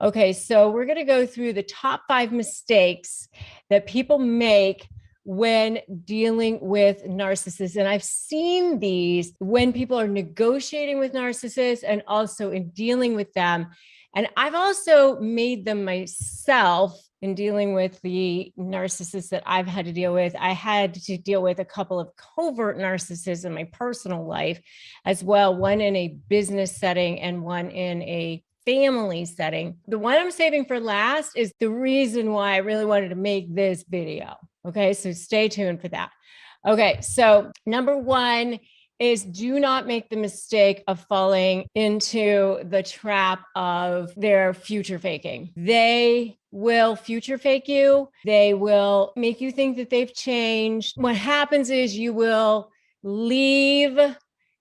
Okay, so we're going to go through the top 5 mistakes that people make when dealing with narcissists. And I've seen these when people are negotiating with narcissists and also in dealing with them. And I've also made them myself in dealing with the narcissists that I've had to deal with. I had to deal with a couple of covert narcissists in my personal life as well, one in a business setting and one in a family setting. The one I'm saving for last is the reason why I really wanted to make this video. Okay, so stay tuned for that. Okay, so number 1 is do not make the mistake of falling into the trap of their future faking. They will future fake you. They will make you think that they've changed. What happens is you will leave,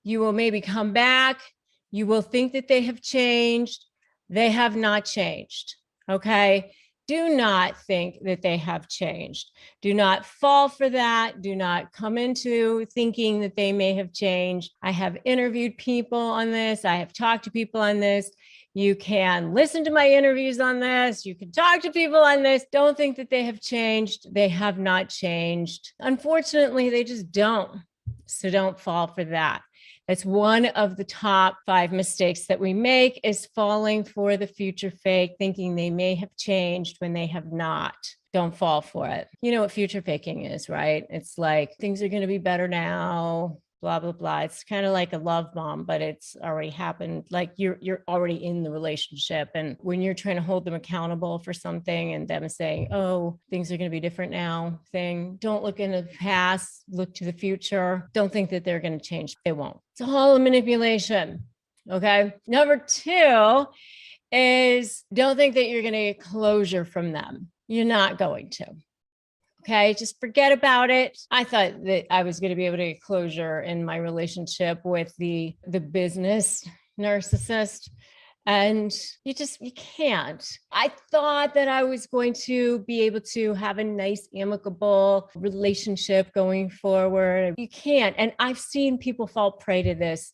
you will maybe come back, you will think that they have changed. They have not changed. Okay. Do not think that they have changed. Do not fall for that. Do not come into thinking that they may have changed. I have interviewed people on this. I have talked to people on this. You can listen to my interviews on this. You can talk to people on this. Don't think that they have changed. They have not changed. Unfortunately, they just don't. So don't fall for that. That's one of the top 5 mistakes that we make, is falling for the future fake, thinking they may have changed when they have not. Don't fall for it. You know what future faking is, right? It's like things are going to be better now, blah, blah, blah. It's kind of like a love bomb, but it's already happened. Like you're already in the relationship. And when you're trying to hold them accountable for something and them saying, oh, things are going to be different now thing, don't look in the past, look to the future. Don't think that they're going to change. They won't. It's all a manipulation. Okay. Number 2 is don't think that you're going to get closure from them. You're not going to. Okay, just forget about it. I thought that I was going to be able to get closure in my relationship with the business narcissist, and you can't. I thought that I was going to be able to have a nice, amicable relationship going forward. You can't. And I've seen people fall prey to this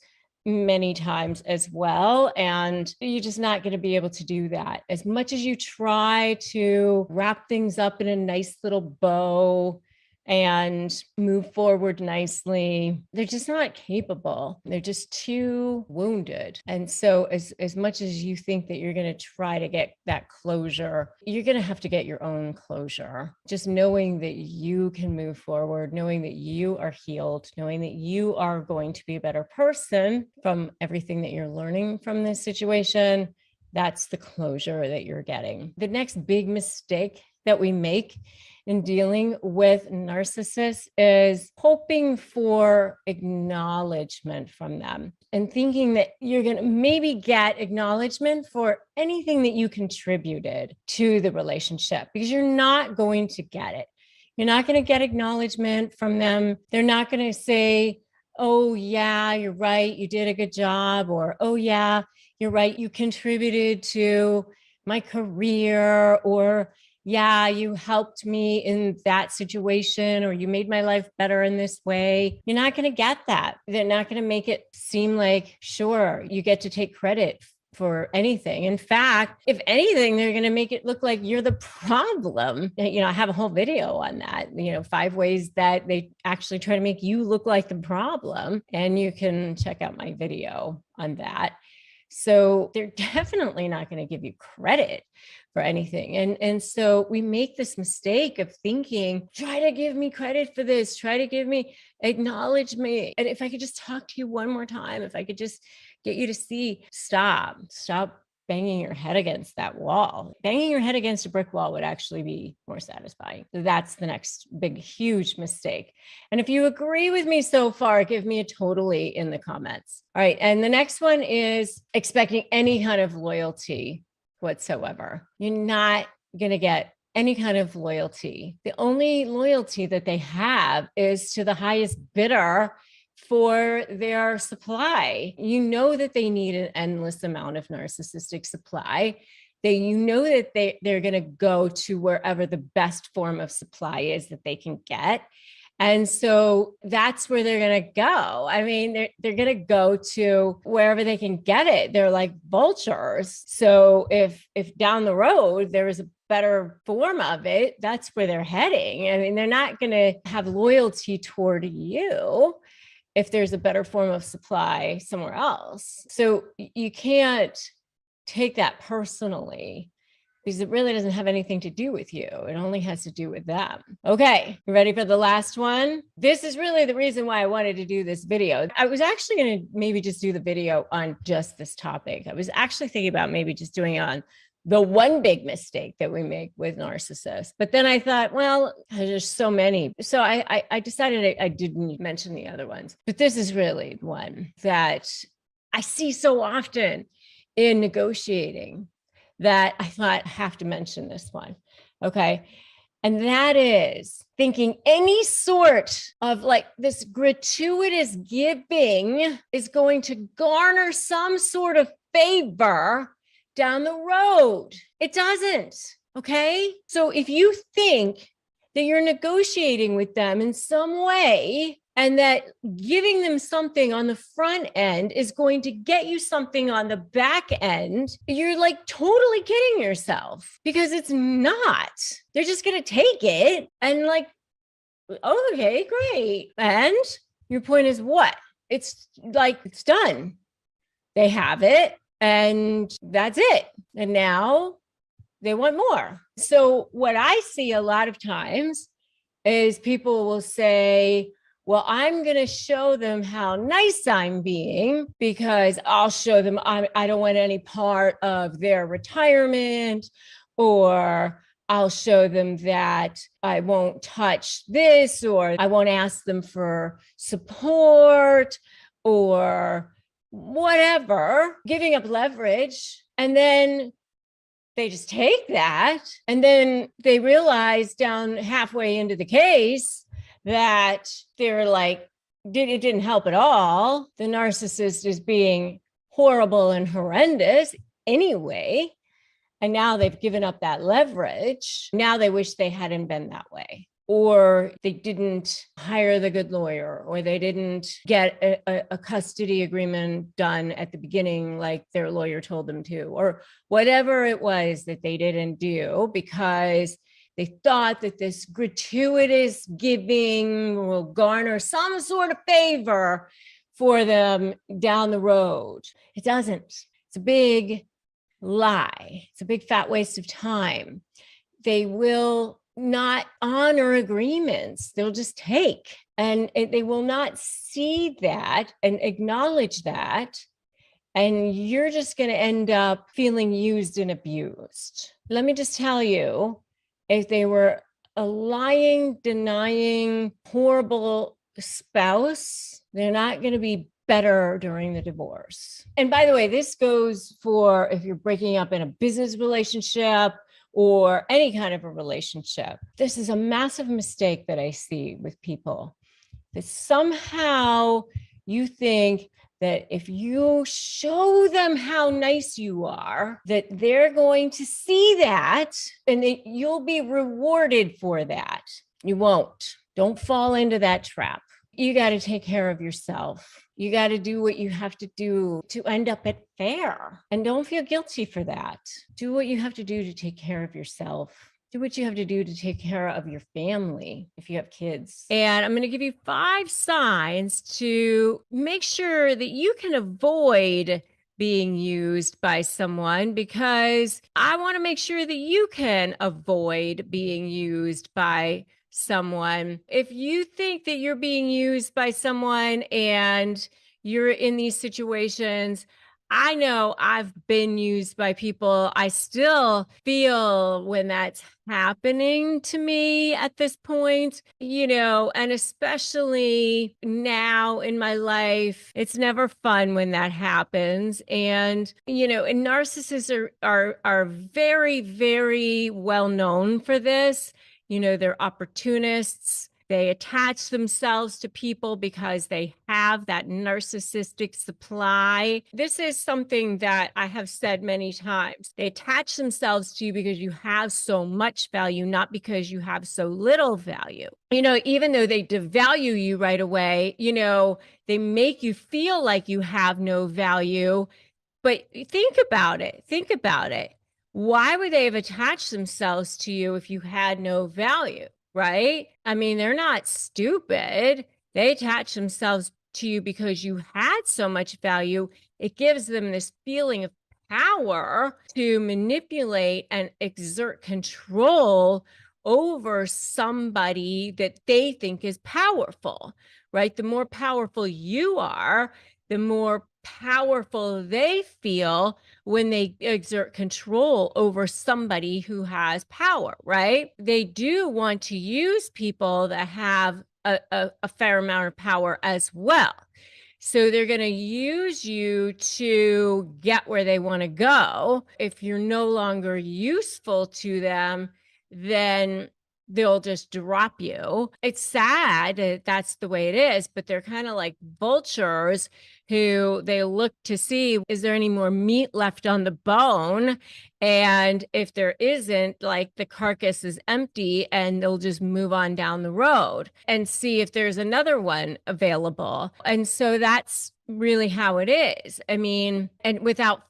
many times as well. And you're just not going to be able to do that. As much as you try to wrap things up in a nice little bow and move forward nicely, they're just not capable. They're just too wounded. And so as much as you think that you're going to try to get that closure, you're going to have to get your own closure. Just knowing that you can move forward, knowing that you are healed, knowing that you are going to be a better person from everything that you're learning from this situation, that's the closure that you're getting. The next big mistake that we make in dealing with narcissists is hoping for acknowledgement from them and thinking that you're going to maybe get acknowledgement for anything that you contributed to the relationship, because you're not going to get it. You're not going to get acknowledgement from them. They're not going to say, oh yeah, you're right, you did a good job, or oh yeah, you're right, you contributed to my career, or yeah, you helped me in that situation, or you made my life better in this way. You're not going to get that. They're not going to make it seem like, sure, you get to take credit for anything. In fact, if anything, they're going to make it look like you're the problem. You know, I have a whole video on that, 5 ways that they actually try to make you look like the problem. And you can check out my video on that. So they're definitely not going to give you credit for anything. And so we make this mistake of thinking, try to give me credit for this, try to acknowledge me. And if I could just talk to you one more time, if I could just get you to see, stop banging your head against that wall. Banging your head against a brick wall would actually be more satisfying. So that's the next big, huge mistake. And if you agree with me so far, give me a totally in the comments. All right. And the next one is expecting any kind of loyalty whatsoever. You're not going to get any kind of loyalty. The only loyalty that they have is to the highest bidder for their supply. You know that they need an endless amount of narcissistic supply. You know that they're going to go to wherever the best form of supply is that they can get. And so that's where they're going to go. I mean, they're going to go to wherever they can get it. They're like vultures. So if down the road there is a better form of it, that's where they're heading. I mean, they're not going to have loyalty toward you if there's a better form of supply somewhere else. So you can't take that personally, because it really doesn't have anything to do with you. It only has to do with them. Okay, you ready for the last one? This is really the reason why I wanted to do this video. I was actually going to maybe just do the video on just this topic. I was actually thinking about maybe just doing it on the one big mistake that we make with narcissists. But then I thought, well, there's so many. So I decided I didn't mention the other ones. But this is really one that I see so often in negotiating, that I thought I have to mention this one. Okay. And that is thinking any sort of like this gratuitous giving is going to garner some sort of favor down the road. It doesn't. Okay. So if you think that you're negotiating with them in some way, and that giving them something on the front end is going to get you something on the back end, you're like totally kidding yourself, because it's not. They're just going to take it and like, oh, okay, great. And your point is what? It's like, it's done. They have it and that's it. And now they want more. So what I see a lot of times is people will say, well, I'm going to show them how nice I'm being, because I'll show them I don't want any part of their retirement, or I'll show them that I won't touch this, or I won't ask them for support, or whatever, giving up leverage. And then they just take that. And then they realize down halfway into the case that they're like, it didn't help at all. The narcissist is being horrible and horrendous anyway. And now they've given up that leverage. Now they wish they hadn't been that way. Or they didn't hire the good lawyer, or they didn't get a custody agreement done at the beginning like their lawyer told them to, or whatever it was that they didn't do, because they thought that this gratuitous giving will garner some sort of favor for them down the road. It doesn't. It's a big lie. It's a big fat waste of time. They will not honor agreements. They'll just take, and they will not see that and acknowledge that. And you're just going to end up feeling used and abused. Let me just tell you, if they were a lying, denying, horrible spouse, they're not going to be better during the divorce. And by the way, this goes for if you're breaking up in a business relationship or any kind of a relationship. This is a massive mistake that I see with people, that somehow you think that if you show them how nice you are, that they're going to see that and that you'll be rewarded for that. You won't. Don't fall into that trap. You got to take care of yourself. You got to do what you have to do to end up at fair. And don't feel guilty for that. Do what you have to do to take care of yourself. Do what you have to do to take care of your family if you have kids. And I'm going to give you 5 signs to make sure that you can avoid being used by someone, because I want to make sure that you can avoid being used by someone. If you think that you're being used by someone and you're in these situations, I know I've been used by people. I still feel when that's happening to me at this point, and especially now in my life, it's never fun when that happens. And, and narcissists are very, very well known for this. They're opportunists. They attach themselves to people because they have that narcissistic supply. This is something that I have said many times. They attach themselves to you because you have so much value, not because you have so little value. Even though they devalue you right away, they make you feel like you have no value. But think about it. Think about it. Why would they have attached themselves to you if you had no value, right? I mean, they're not stupid. They attach themselves to you because you had so much value. It gives them this feeling of power to manipulate and exert control over somebody that they think is powerful, right? The more powerful you are, the more powerful they feel when they exert control over somebody who has power, right? They do want to use people that have a fair amount of power as well. So they're going to use you to get where they want to go. If you're no longer useful to them, then they'll just drop you. It's sad that that's the way it is, but they're kind of like vultures who they look to see, is there any more meat left on the bone? And if there isn't, like, the carcass is empty, and they'll just move on down the road and see if there's another one available. And so that's really how it is. I mean, and without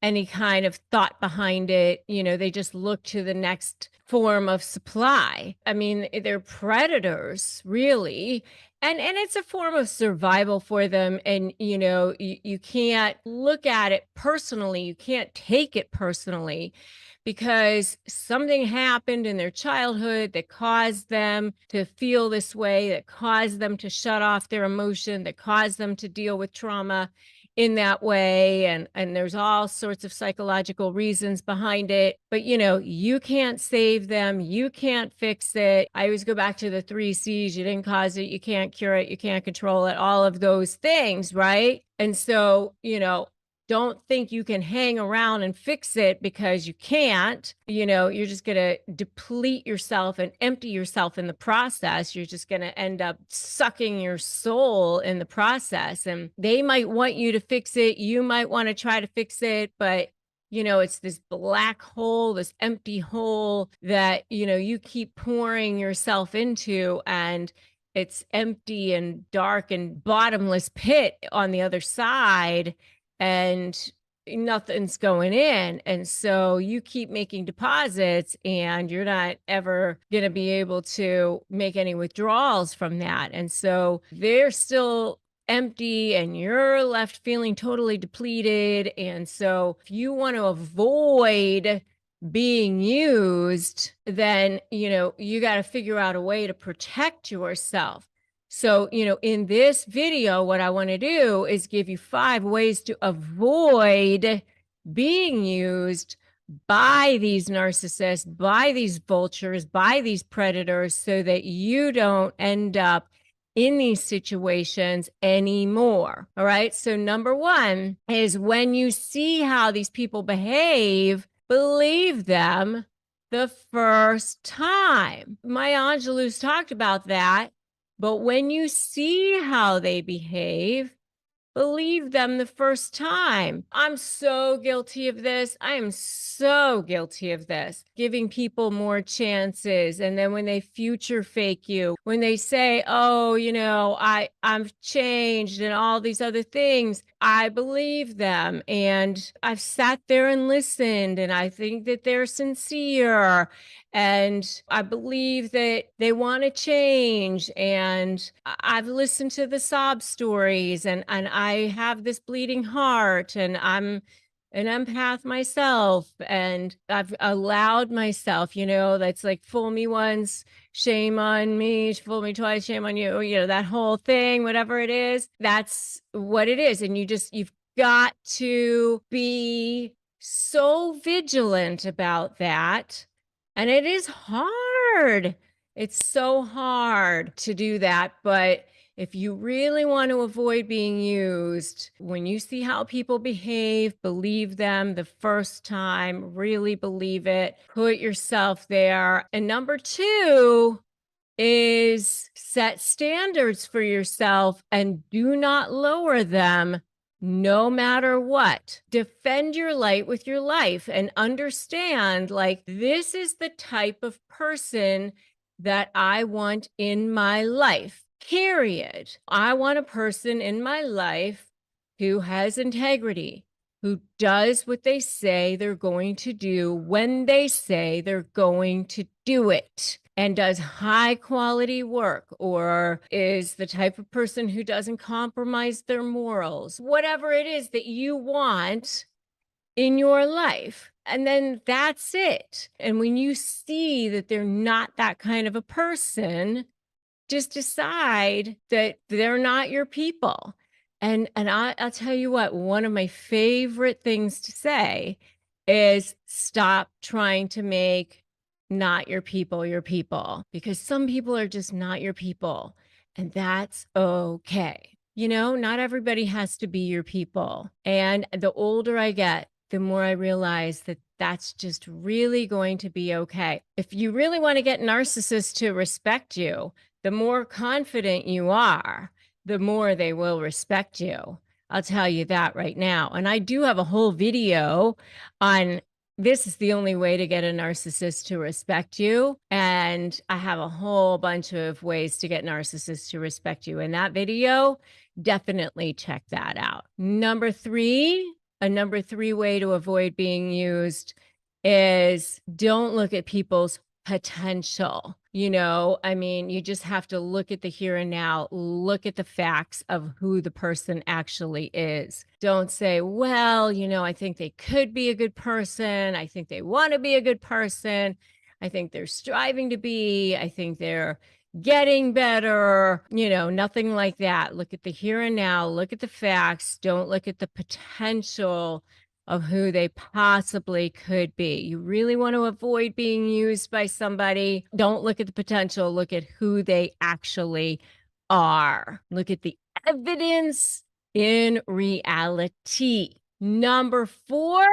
any kind of thought behind it, they just look to the next form of supply. I mean, they're predators, really. And it's a form of survival for them. And, you can't look at it personally. You can't take it personally because something happened in their childhood that caused them to feel this way, that caused them to shut off their emotion, that caused them to deal with trauma in that way. And there's all sorts of psychological reasons behind it, but you can't save them. You can't fix it. I always go back to the 3 C's. You didn't cause it. You can't cure it. You can't control it. All of those things. Right. And so, don't think you can hang around and fix it because you can't. You're just going to deplete yourself and empty yourself in the process. You're just going to end up sucking your soul in the process. And they might want you to fix it. You might want to try to fix it, but it's this black hole, this empty hole that, you keep pouring yourself into, and it's empty and dark and bottomless pit on the other side. And nothing's going in. And so you keep making deposits, and you're not ever going to be able to make any withdrawals from that. And so they're still empty, and you're left feeling totally depleted. And so if you want to avoid being used, then, you got to figure out a way to protect yourself. So, in this video, what I want to do is give you 5 ways to avoid being used by these narcissists, by these vultures, by these predators, so that you don't end up in these situations anymore. All right. So number 1 is, when you see how these people behave, believe them the first time. Maya Angelou's talked about that. But when you see how they behave, believe them the first time. I'm so guilty of this. I am so guilty of this. Giving people more chances. And then when they future fake you, when they say, oh, I've changed and all these other things, I believe them. And I've sat there and listened, and I think that they're sincere. And I believe that they want to change. And I've listened to the sob stories, and I have this bleeding heart, and I'm an empath myself. And I've allowed myself, that's like, fool me once, shame on me, fool me twice, shame on you, that whole thing, whatever it is, that's what it is. And you've got to be so vigilant about that. And it is hard. It's so hard to do that. But if you really want to avoid being used, when you see how people behave, believe them the first time, really believe it, put yourself there. And number 2, is set standards for yourself and do not lower them no matter what. Defend your light with your life and understand, like, this is the type of person that I want in my life, period. I want a person in my life who has integrity, who does what they say they're going to do when they say they're going to do it, and does high quality work, or is the type of person who doesn't compromise their morals, whatever it is that you want in your life. And then that's it. And when you see that they're not that kind of a person, just decide that they're not your people. And I'll tell you what, one of my favorite things to say is stop trying to make not your people, because some people are just not your people, and that's okay. You know, not everybody has to be your people. And the older I get, the more I realize that that's just really going to be okay. If you really want to get narcissists to respect you, the more confident you are, the more they will respect you. I'll tell you that right now. And I do have a whole video on this is the only way to get a narcissist to respect you. And I have a whole bunch of ways to get narcissists to respect you. In that video, definitely check that out. Number three way to avoid being used is don't look at people's potential. You know, I mean, you just have to look at the here and now, look at the facts of who the person actually is. Don't say, well, you know, I think they could be a good person. I think they want to be a good person. I think they're striving to be. I think they're getting better. You know, nothing like that. Look at the here and now, look at the facts. Don't look at the potential of who they possibly could be. You really want to avoid being used by somebody. Don't look at the potential, look at who they actually are. Look at the evidence in reality. Number 4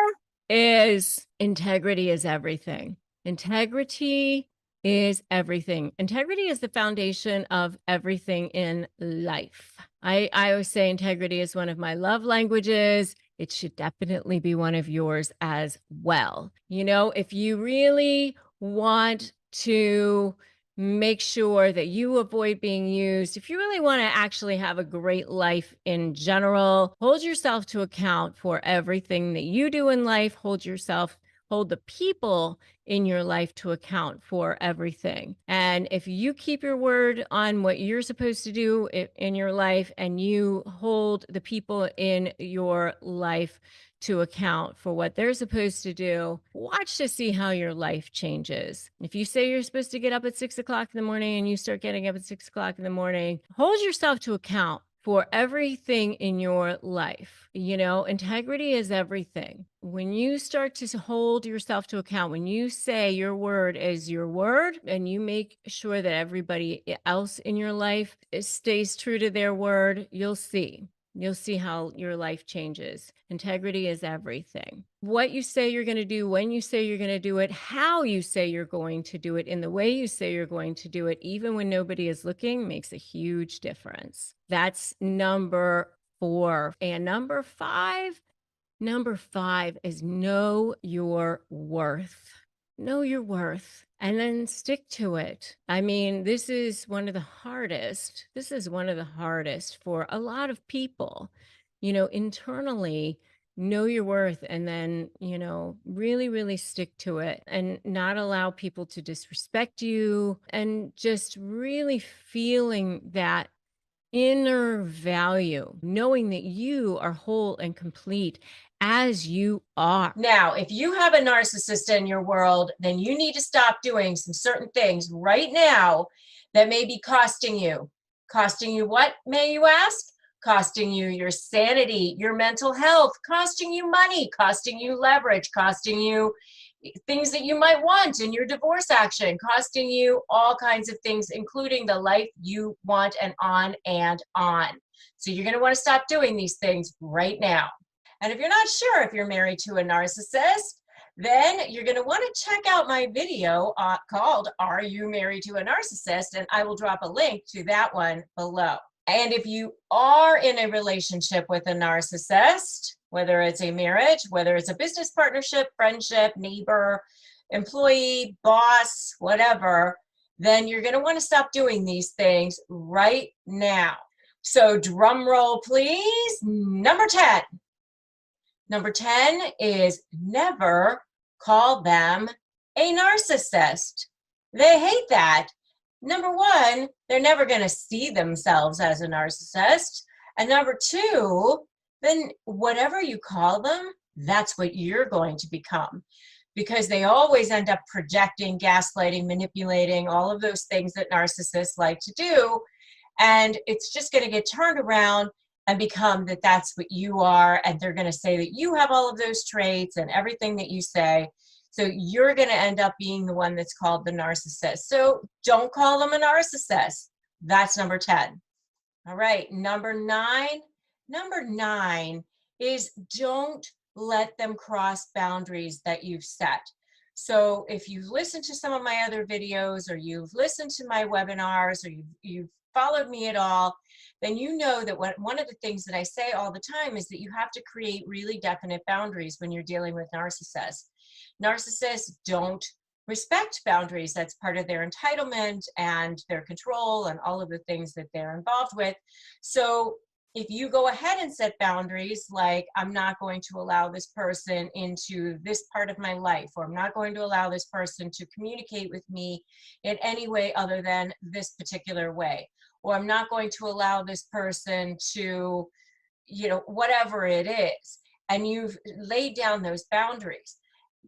is integrity is everything. Integrity is everything. Integrity is the foundation of everything in life. I always say integrity is one of my love languages. It should definitely be one of yours as well. You know, if you really want to make sure that you avoid being used, if you really want to actually have a great life in general, hold yourself to account for everything that you do in life. Hold the people in your life to account for everything. And if you keep your word on what you're supposed to do in your life, and you hold the people in your life to account for what they're supposed to do, watch to see how your life changes. If you say you're supposed to get up at 6 o'clock in the morning and you start getting up at 6 o'clock in the morning, hold yourself to account for everything in your life. You know, integrity is everything. When you start to hold yourself to account, when you say your word is your word, and you make sure that everybody else in your life stays true to their word, you'll see. You'll see how your life changes. Integrity is everything. What you say you're going to do, when you say you're going to do it, how you say you're going to do it, in the way you say you're going to do it, even when nobody is looking, makes a huge difference. That's number 4. And number 5 is know your worth. Know your worth, and then stick to it. I mean, this is one of the hardest for a lot of people, you know, internally. Know your worth, and then, you know, really, really stick to it, and not allow people to disrespect you, and just really feeling that inner value, knowing that you are whole and complete as you are. Now, if you have a narcissist in your world, then you need to stop doing some certain things right now that may be costing you. Costing you what, may you ask? Costing you your sanity, your mental health, costing you money, costing you leverage, costing you things that you might want in your divorce action, costing you all kinds of things, including the life you want, and on and on. So you're going to want to stop doing these things right now. And if you're not sure if you're married to a narcissist, then you're going to want to check out my video called Are You Married to a Narcissist? And I will drop a link to that one below. And if you are in a relationship with a narcissist, whether it's a marriage, whether it's a business partnership, friendship, neighbor, employee, boss, whatever, then you're going to want to stop doing these things right now. So drum roll, please. Number 10. Number 10 is never call them a narcissist. They hate that. Number one, they're never going to see themselves as a narcissist. And number two, then whatever you call them, that's what you're going to become. Because they always end up projecting, gaslighting, manipulating, all of those things that narcissists like to do. And it's just going to get turned around and become that that's what you are. And they're going to say that you have all of those traits and everything that you say. So you're going to end up being the one that's called the narcissist. So don't call them a narcissist. That's number 10. All right, number 9. Number 9 is don't let them cross boundaries that you've set. So if you've listened to some of my other videos, or you've listened to my webinars, or you've followed me at all, then you know that one of the things that I say all the time is that you have to create really definite boundaries when you're dealing with narcissists. Narcissists don't respect boundaries. That's part of their entitlement and their control and all of the things that they're involved with. So if you go ahead and set boundaries, like I'm not going to allow this person into this part of my life, or I'm not going to allow this person to communicate with me in any way other than this particular way, or I'm not going to allow this person to, whatever it is, and you've laid down those boundaries.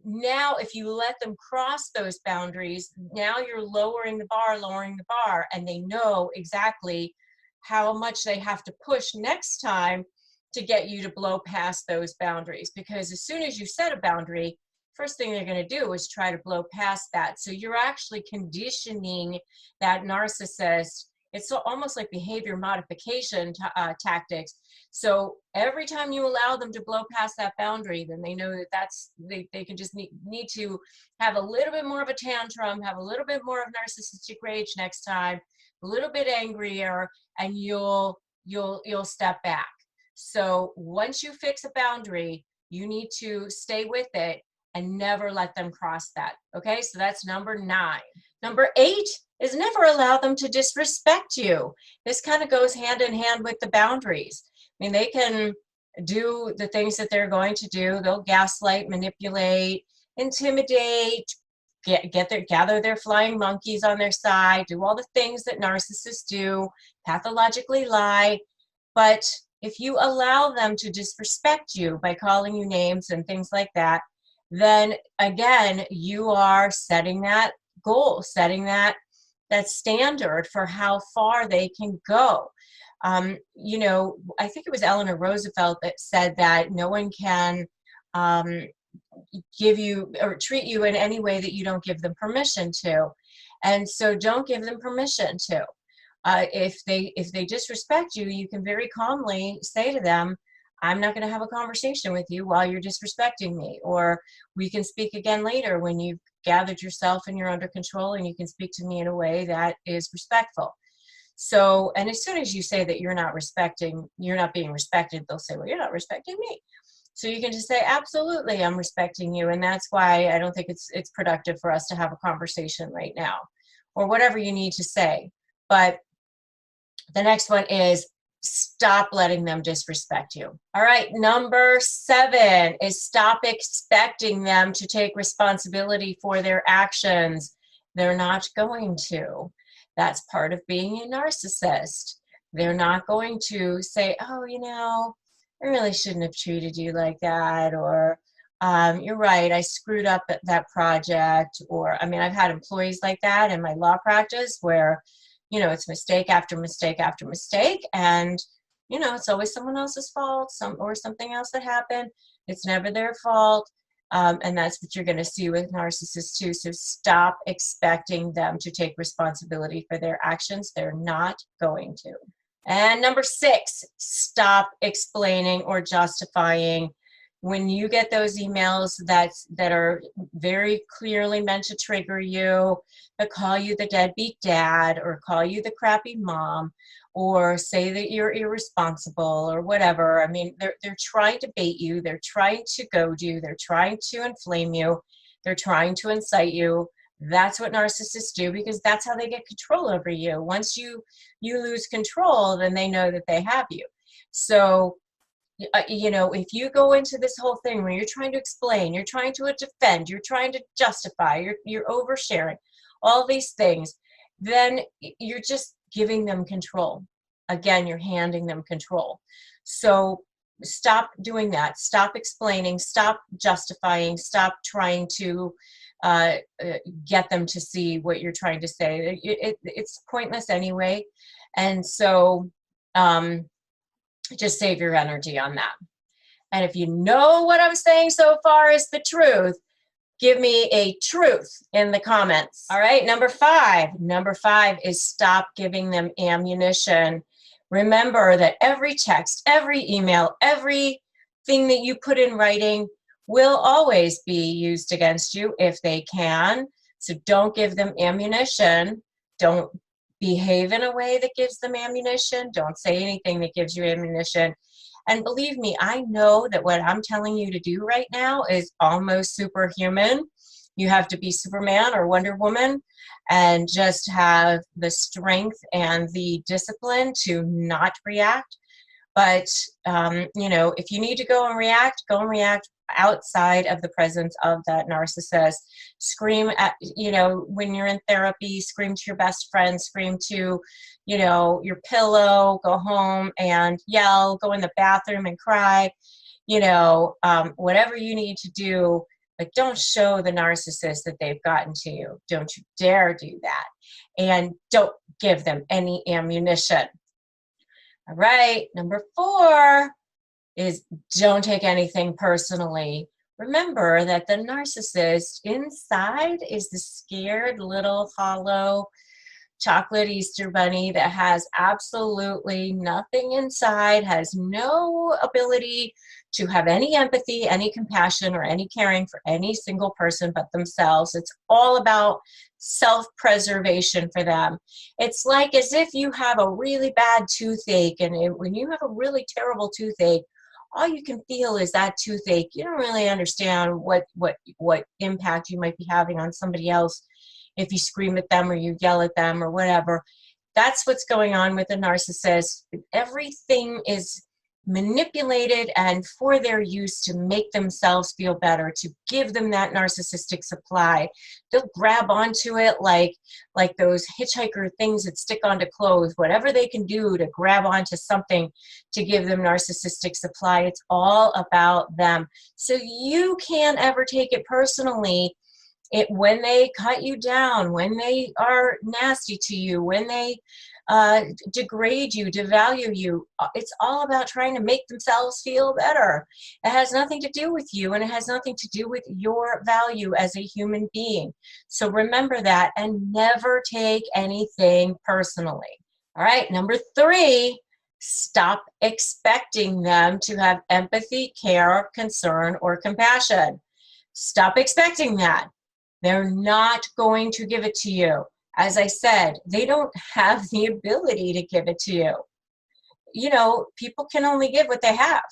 Now, if you let them cross those boundaries, now you're lowering the bar, and they know exactly how much they have to push next time to get you to blow past those boundaries. Because as soon as you set a boundary, first thing they're going to do is try to blow past that. So you're actually conditioning that narcissist. It's almost like behavior modification tactics. So every time you allow them to blow past that boundary, then they know that they can just need to have a little bit more of a tantrum, have a little bit more of narcissistic rage next time, a little bit angrier, and you'll step back. So once you fix a boundary, you need to stay with it and never let them cross that. Okay, so that's number 9. Number 8 is never allow them to disrespect you. This kind of goes hand in hand with the boundaries. I mean, they can do the things that they're going to do. They'll gaslight, manipulate, intimidate, gather their flying monkeys on their side, do all the things that narcissists do, pathologically lie. But if you allow them to disrespect you by calling you names and things like that, then again, you are setting that goal, setting that standard for how far they can go. I think it was Eleanor Roosevelt that said that no one can give you or treat you in any way that you don't give them permission to. And so don't give them permission to. If they disrespect you, you can very calmly say to them, I'm not going to have a conversation with you while you're disrespecting me, or we can speak again later when you've gathered yourself and you're under control and you can speak to me in a way that is respectful. So, and as soon as you say that you're not being respected, they'll say, well, you're not respecting me. So you can just say, absolutely, I'm respecting you. And that's why I don't think it's productive for us to have a conversation right now, or whatever you need to say. But the next one is stop letting them disrespect you. All right, number 7 is stop expecting them to take responsibility for their actions. They're not going to. That's part of being a narcissist. They're not going to say, oh, I really shouldn't have treated you like that, or you're right, I screwed up at that project. Or, I've had employees like that in my law practice where, it's mistake after mistake after mistake, and, it's always someone else's fault, or something else that happened. It's never their fault. And that's what you're going to see with narcissists too. So stop expecting them to take responsibility for their actions. They're not going to. And number 6, stop explaining or justifying when you get those emails that are very clearly meant to trigger you, that call you the deadbeat dad or call you the crappy mom or say that you're irresponsible or whatever. I mean, they're trying to bait you. They're trying to goad you. They're trying to inflame you. They're trying to incite you. That's what narcissists do, because that's how they get control over you. Once you lose control, then they know that they have you. So, you know, if you go into this whole thing where you're trying to explain, you're trying to defend, you're trying to justify, you're oversharing, all these things, then you're just giving them control. Again, you're handing them control. So stop doing that. Stop explaining, stop justifying, stop trying to get them to see what you're trying to say. It's pointless anyway. And so just save your energy on that. And if you know what I'm saying so far is the truth, give me a truth in the comments. All right, number five. Number five is stop giving them ammunition. Remember that every text, every email, everything that you put in writing will always be used against you if they can. So don't give them ammunition. Don't behave in a way that gives them ammunition. Don't say anything that gives you ammunition. And believe me, I know that what I'm telling you to do right now is almost superhuman. You have to be Superman or Wonder Woman and just have the strength and the discipline to not react. But, you know, if you need to go and react outside of the presence of that narcissist. Scream at, you know, when you're in therapy, scream to your best friend, scream to, you know, your pillow, go home and yell, go in the bathroom and cry, you know, whatever you need to do, but don't show the narcissist that they've gotten to you. Don't you dare do that. And don't give them any ammunition. All right, number 4 is don't take anything personally. Remember that the narcissist inside is the scared little hollow chocolate Easter bunny that has absolutely nothing inside, has no ability to have any empathy, any compassion, or any caring for any single person but themselves. It's all about self-preservation for them. It's like as if you have a really bad toothache, and when you have a really terrible toothache, all you can feel is that toothache. You don't really understand what impact you might be having on somebody else if you scream at them or you yell at them or whatever. That's what's going on with a narcissist. Everything is manipulated and for their use to make themselves feel better, to give them that narcissistic supply. They'll grab onto it like those hitchhiker things that stick onto clothes, whatever they can do to grab onto something to give them narcissistic supply. It's all about them. So you can't ever take it personally when they cut you down, when they are nasty to you, when they degrade you, devalue you. It's all about trying to make themselves feel better. It has nothing to do with you, and it has nothing to do with your value as a human being. So remember that and never take anything personally. All right, number 3, stop expecting them to have empathy, care, concern, or compassion. Stop expecting that. They're not going to give it to you. As I said, they don't have the ability to give it to you. You know, people can only give what they have.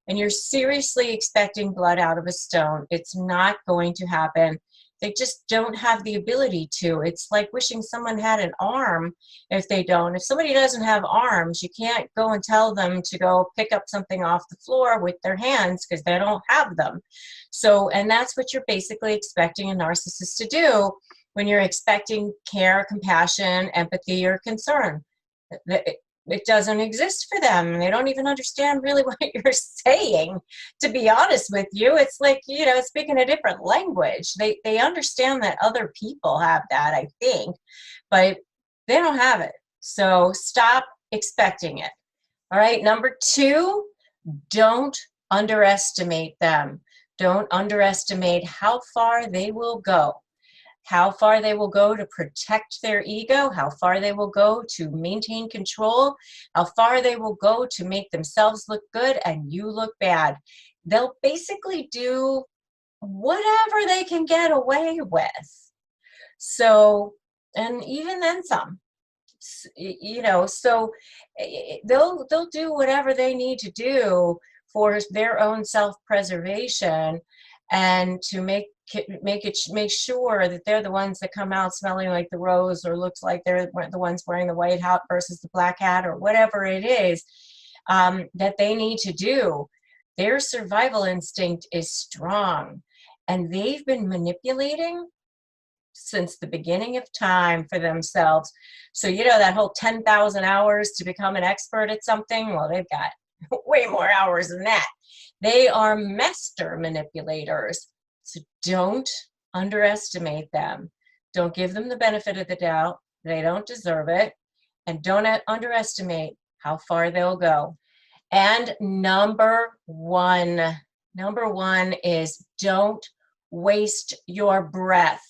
And you're seriously expecting blood out of a stone. It's not going to happen. They just don't have the ability to. It's like wishing someone had an arm if they don't. If somebody doesn't have arms, you can't go and tell them to go pick up something off the floor with their hands because they don't have them. So, and that's what you're basically expecting a narcissist to do when you're expecting care, compassion, empathy, or concern. It doesn't exist for them. They don't even understand really what you're saying, to be honest with you. It's like, you know, speaking a different language. They understand that other people have that, I think, but they don't have it. So stop expecting it. All right, number 2, don't underestimate them. Don't underestimate how far they will go. How far they will go to protect their ego, how far they will go to maintain control, how far they will go to make themselves look good and you look bad. they'll basically do whatever they can get away with. So, and even then some, you know, so they'll do whatever they need to do for their own self-preservation, and to make sure that they're the ones that come out smelling like the rose, or looks like they're the ones wearing the white hat versus the black hat, or whatever it is that they need to do. Their survival instinct is strong, and they've been manipulating since the beginning of time for themselves. So, you know, that whole 10,000 hours to become an expert at something, well, they've got way more hours than that. They are master manipulators. So don't underestimate them. Don't give them the benefit of the doubt. They don't deserve it. And don't underestimate how far they'll go. And number one is don't waste your breath,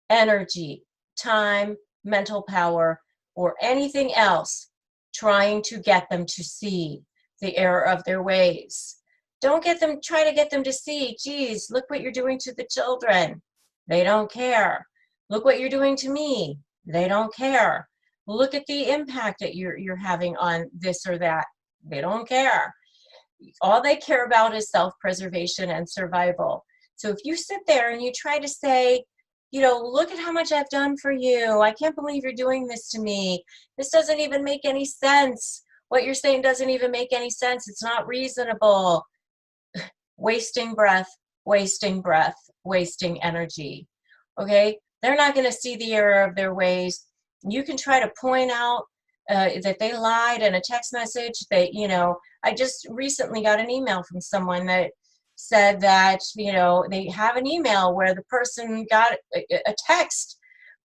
energy, time, mental power, or anything else trying to get them to see the error of their ways. Don't try to get them to see, geez, look what you're doing to the children. They don't care. Look what you're doing to me. They don't care. Look at the impact that you're having on this or that. They don't care. All they care about is self-preservation and survival. So if you sit there and you try to say, you know, look at how much I've done for you. I can't believe you're doing this to me. This doesn't even make any sense. What you're saying doesn't even make any sense. It's not reasonable. Wasting breath, wasting energy. Okay? They're not going to see the error of their ways. You can try to point out that they lied in a text message. That, you know, I just recently got an email from someone that said that, you know, they have an email where the person got a text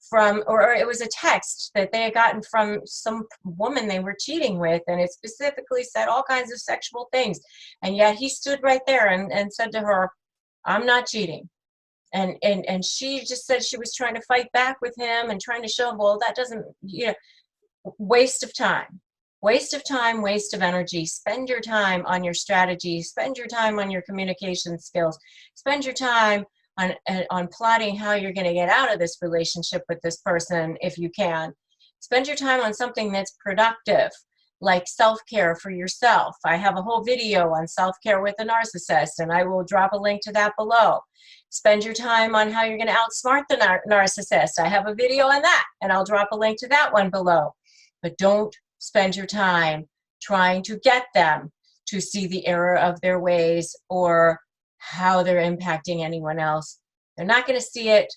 from, or it was a text that they had gotten from some woman they were cheating with, and it specifically said all kinds of sexual things. And yet he stood right there and said to her, I'm not cheating. And she just said she was trying to fight back with him and trying to show him, well, that doesn't, you know, waste of time, waste of energy. Spend your time on your strategy, spend your time on your communication skills, spend your time on plotting how you're going to get out of this relationship with this person if you can. Spend your time on something that's productive, like self-care for yourself. I have a whole video on self-care with a narcissist, and I will drop a link to that below. Spend your time on how you're going to outsmart the narcissist. I have a video on that, and I'll drop a link to that one below. But don't spend your time trying to get them to see the error of their ways or how they're impacting anyone else. They're not going to see it,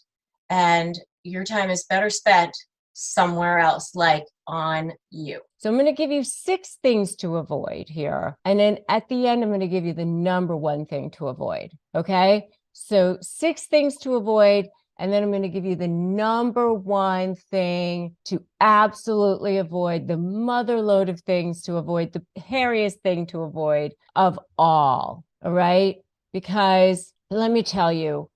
and your time is better spent somewhere else, like on you. So I'm going to give you 6 things to avoid here. And then at the end, I'm going to give you the number 1 thing to avoid. Okay. So 6 things to avoid. And then I'm going to give you the number 1 thing to absolutely avoid, the mother load of things to avoid, the hairiest thing to avoid of all. All right. Because let me tell you,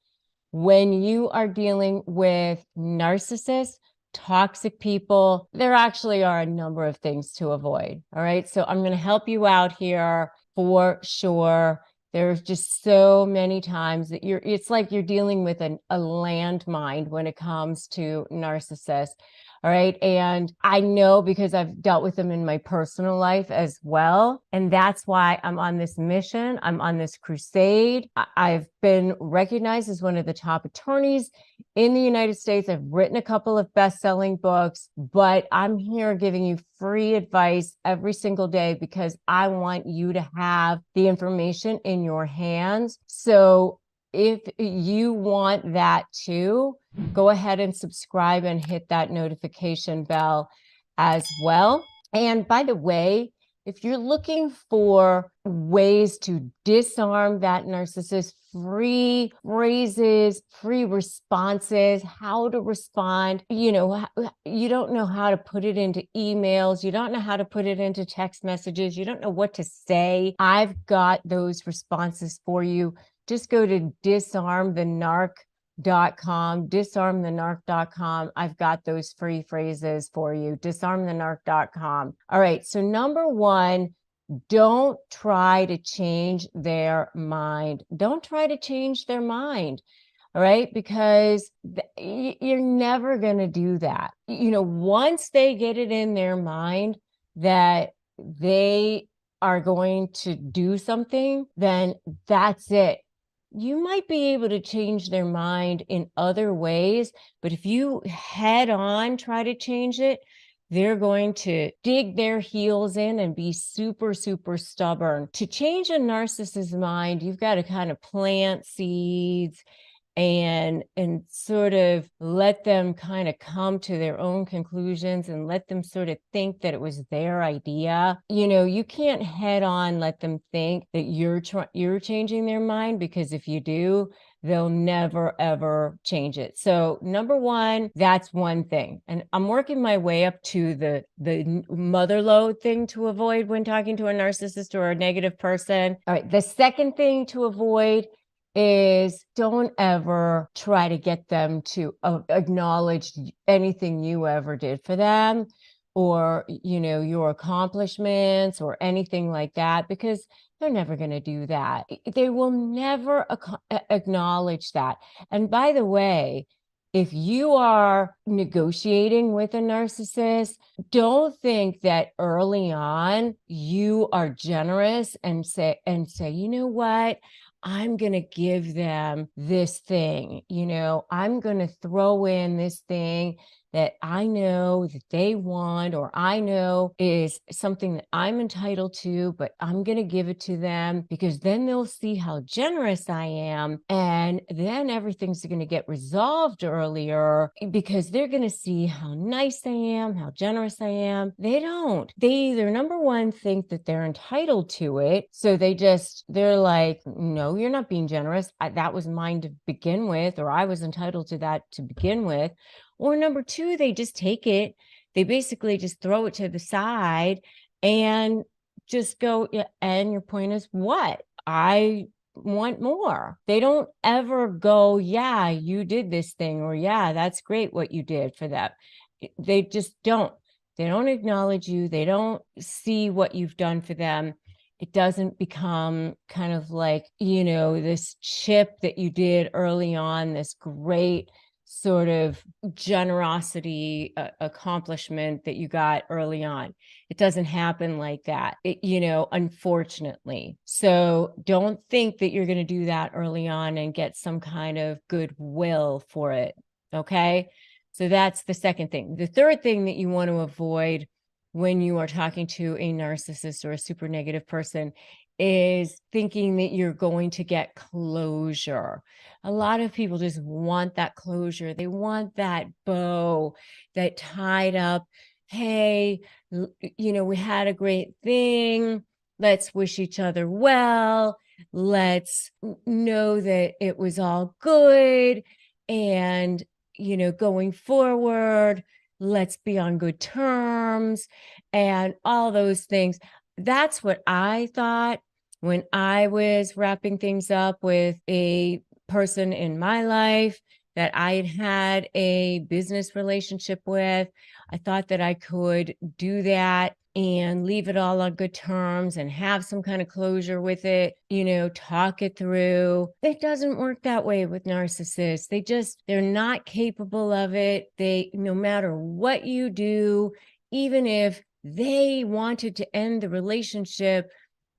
when you are dealing with narcissists, toxic people, there actually are a number of things to avoid. All right. So I'm going to help you out here for sure. There's just so many times that it's like you're dealing with a landmine when it comes to narcissists. All right. And I know because I've dealt with them in my personal life as well. And that's why I'm on this mission. I'm on this crusade. I've been recognized as one of the top attorneys in the United States. I've written a couple of best-selling books, but I'm here giving you free advice every single day because I want you to have the information in your hands. So if you want that too, go ahead and subscribe and hit that notification bell as well. And by the way, if you're looking for ways to disarm that narcissist, free phrases, free responses, how to respond, you know, you don't know how to put it into emails, you don't know how to put it into text messages, you don't know what to say, I've got those responses for you. Just go to disarmthenarc.com, disarmthenarc.com. I've got those free phrases for you, disarmthenarc.com. All right. So number 1, don't try to change their mind. Don't try to change their mind. All right. Because you're never going to do that. Once they get it in their mind that they are going to do something, then that's it. You might be able to change their mind in other ways, but if you head on try to change it, they're going to dig their heels in and be super, super stubborn. To change a narcissist's mind, you've got to kind of plant seeds and sort of let them kind of come to their own conclusions and let them sort of think that it was their idea. You can't head on let them think that you're changing their mind, because if you do, they'll never, ever change it. So number one, that's one thing. And I'm working my way up to the mother lode thing to avoid when talking to a narcissist or a negative person. All right. The second thing to avoid is don't ever try to get them to acknowledge anything you ever did for them, or, your accomplishments or anything like that, because they're never going to do that. They will never acknowledge that. And by the way, if you are negotiating with a narcissist, don't think that early on you are generous and say, you know what? I'm going to give them this thing, I'm going to throw in this thing that I know that they want, or I know is something that I'm entitled to, but I'm going to give it to them because then they'll see how generous I am. And then everything's going to get resolved earlier because they're going to see how nice I am, how generous I am. They don't. They either, number one, think that they're entitled to it. So they're like, no, you're not being generous. That was mine to begin with, or I was entitled to that to begin with. Or number two, they just take it. They basically just throw it to the side and just go, yeah, and your point is what? I want more. They don't ever go, yeah, you did this thing, or yeah, that's great what you did for that. They just don't. They don't acknowledge you. They don't see what you've done for them. It doesn't become kind of like, this chip that you did early on, this great sort of generosity accomplishment that you got early on. It doesn't happen like that, unfortunately. So don't think that you're going to do that early on and get some kind of goodwill for it. Okay. So that's the second thing. The third thing that you want to avoid when you are talking to a narcissist or a super negative person is thinking that you're going to get closure. A lot of people just want that closure. They want that bow that tied up. Hey, we had a great thing. Let's wish each other well. Let's know that it was all good. And, going forward, let's be on good terms and all those things. That's what I thought when I was wrapping things up with a person in my life that I had a business relationship with. I thought that I could do that and leave it all on good terms and have some kind of closure with it, talk it through. It doesn't work that way with narcissists. They're not capable of it. No matter what you do, even if they wanted to end the relationship,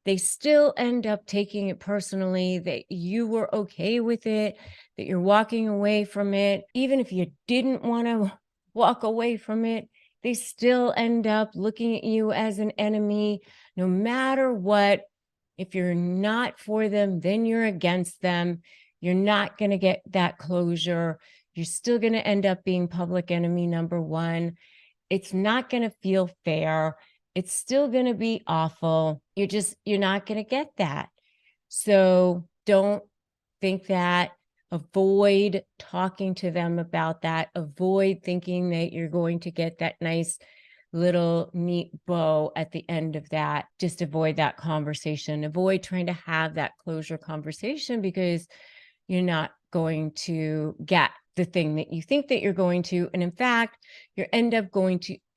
they still end up taking it personally, that you were okay with it, that you're walking away from it. Even if you didn't want to walk away from it, they still end up looking at you as an enemy, no matter what. If you're not for them, then you're against them. You're not going to get that closure. You're still going to end up being public enemy number one. It's not going to feel fair. It's still going to be awful. You're not going to get that. So don't think that. Avoid talking to them about that. Avoid thinking that you're going to get that nice little neat bow at the end of that. Just avoid that conversation. Avoid trying to have that closure conversation, because you're not going to get the thing that you think that you're going to. And in fact, you end up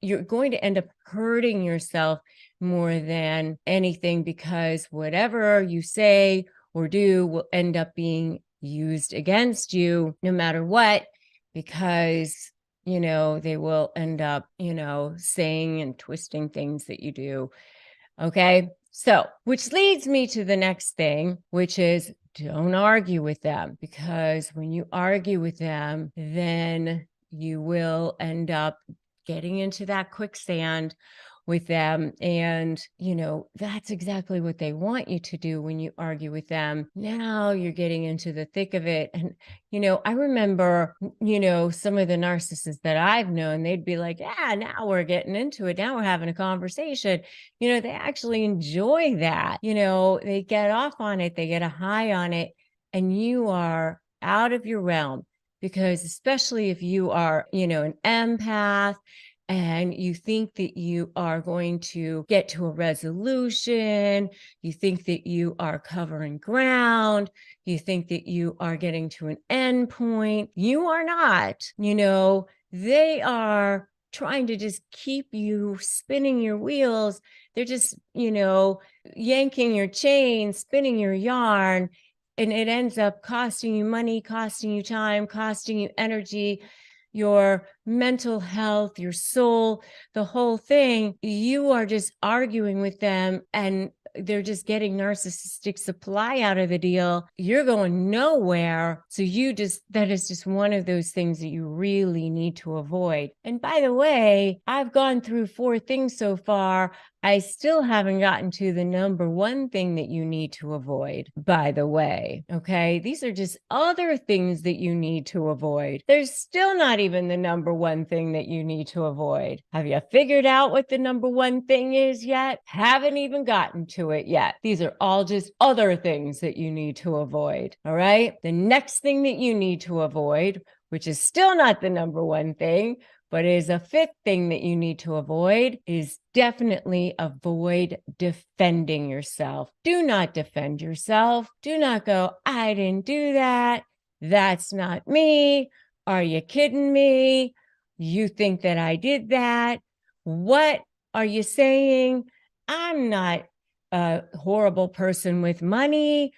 you're going to end up hurting yourself more than anything, because whatever you say or do will end up being used against you no matter what, because they will end up, saying and twisting things that you do. Okay. So, which leads me to the next thing, which is don't argue with them, because when you argue with them, then you will end up getting into that quicksand with them. And, that's exactly what they want you to do when you argue with them. Now you're getting into the thick of it. And, I remember, some of the narcissists that I've known, they'd be like, yeah, now we're getting into it. Now we're having a conversation. They actually enjoy that. They get off on it. They get a high on it. And you are out of your realm, because especially if you are, an empath, and you think that you are going to get to a resolution, you think that you are covering ground, you think that you are getting to an end point. You are not. They are trying to just keep you spinning your wheels. They're just, yanking your chain, spinning your yarn, and it ends up costing you money, costing you time, costing you energy, your mental health, your soul, the whole thing. You are just arguing with them, and they're just getting narcissistic supply out of the deal. You're going nowhere. So that is just one of those things that you really need to avoid. And by the way, I've gone through 4 things so far. I still haven't gotten to the number 1 thing that you need to avoid, by the way. Okay. These are just other things that you need to avoid. There's still not even the number 1 thing that you need to avoid. Have you figured out what the number 1 thing is yet? Haven't even gotten to it yet. These are all just other things that you need to avoid. All right. The next thing that you need to avoid, which is still not the number 1 thing, but is a 5th thing that you need to avoid, is definitely avoid defending yourself. Do not defend yourself. Do not go, I didn't do that. That's not me. Are you kidding me? You think that I did that? What are you saying? I'm not a horrible person with money.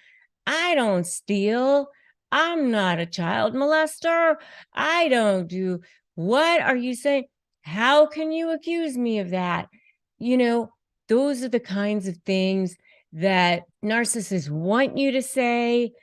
I don't steal. I'm not a child molester. I don't do. What are you saying? How can you accuse me of that? Those are the kinds of things that narcissists want you to say.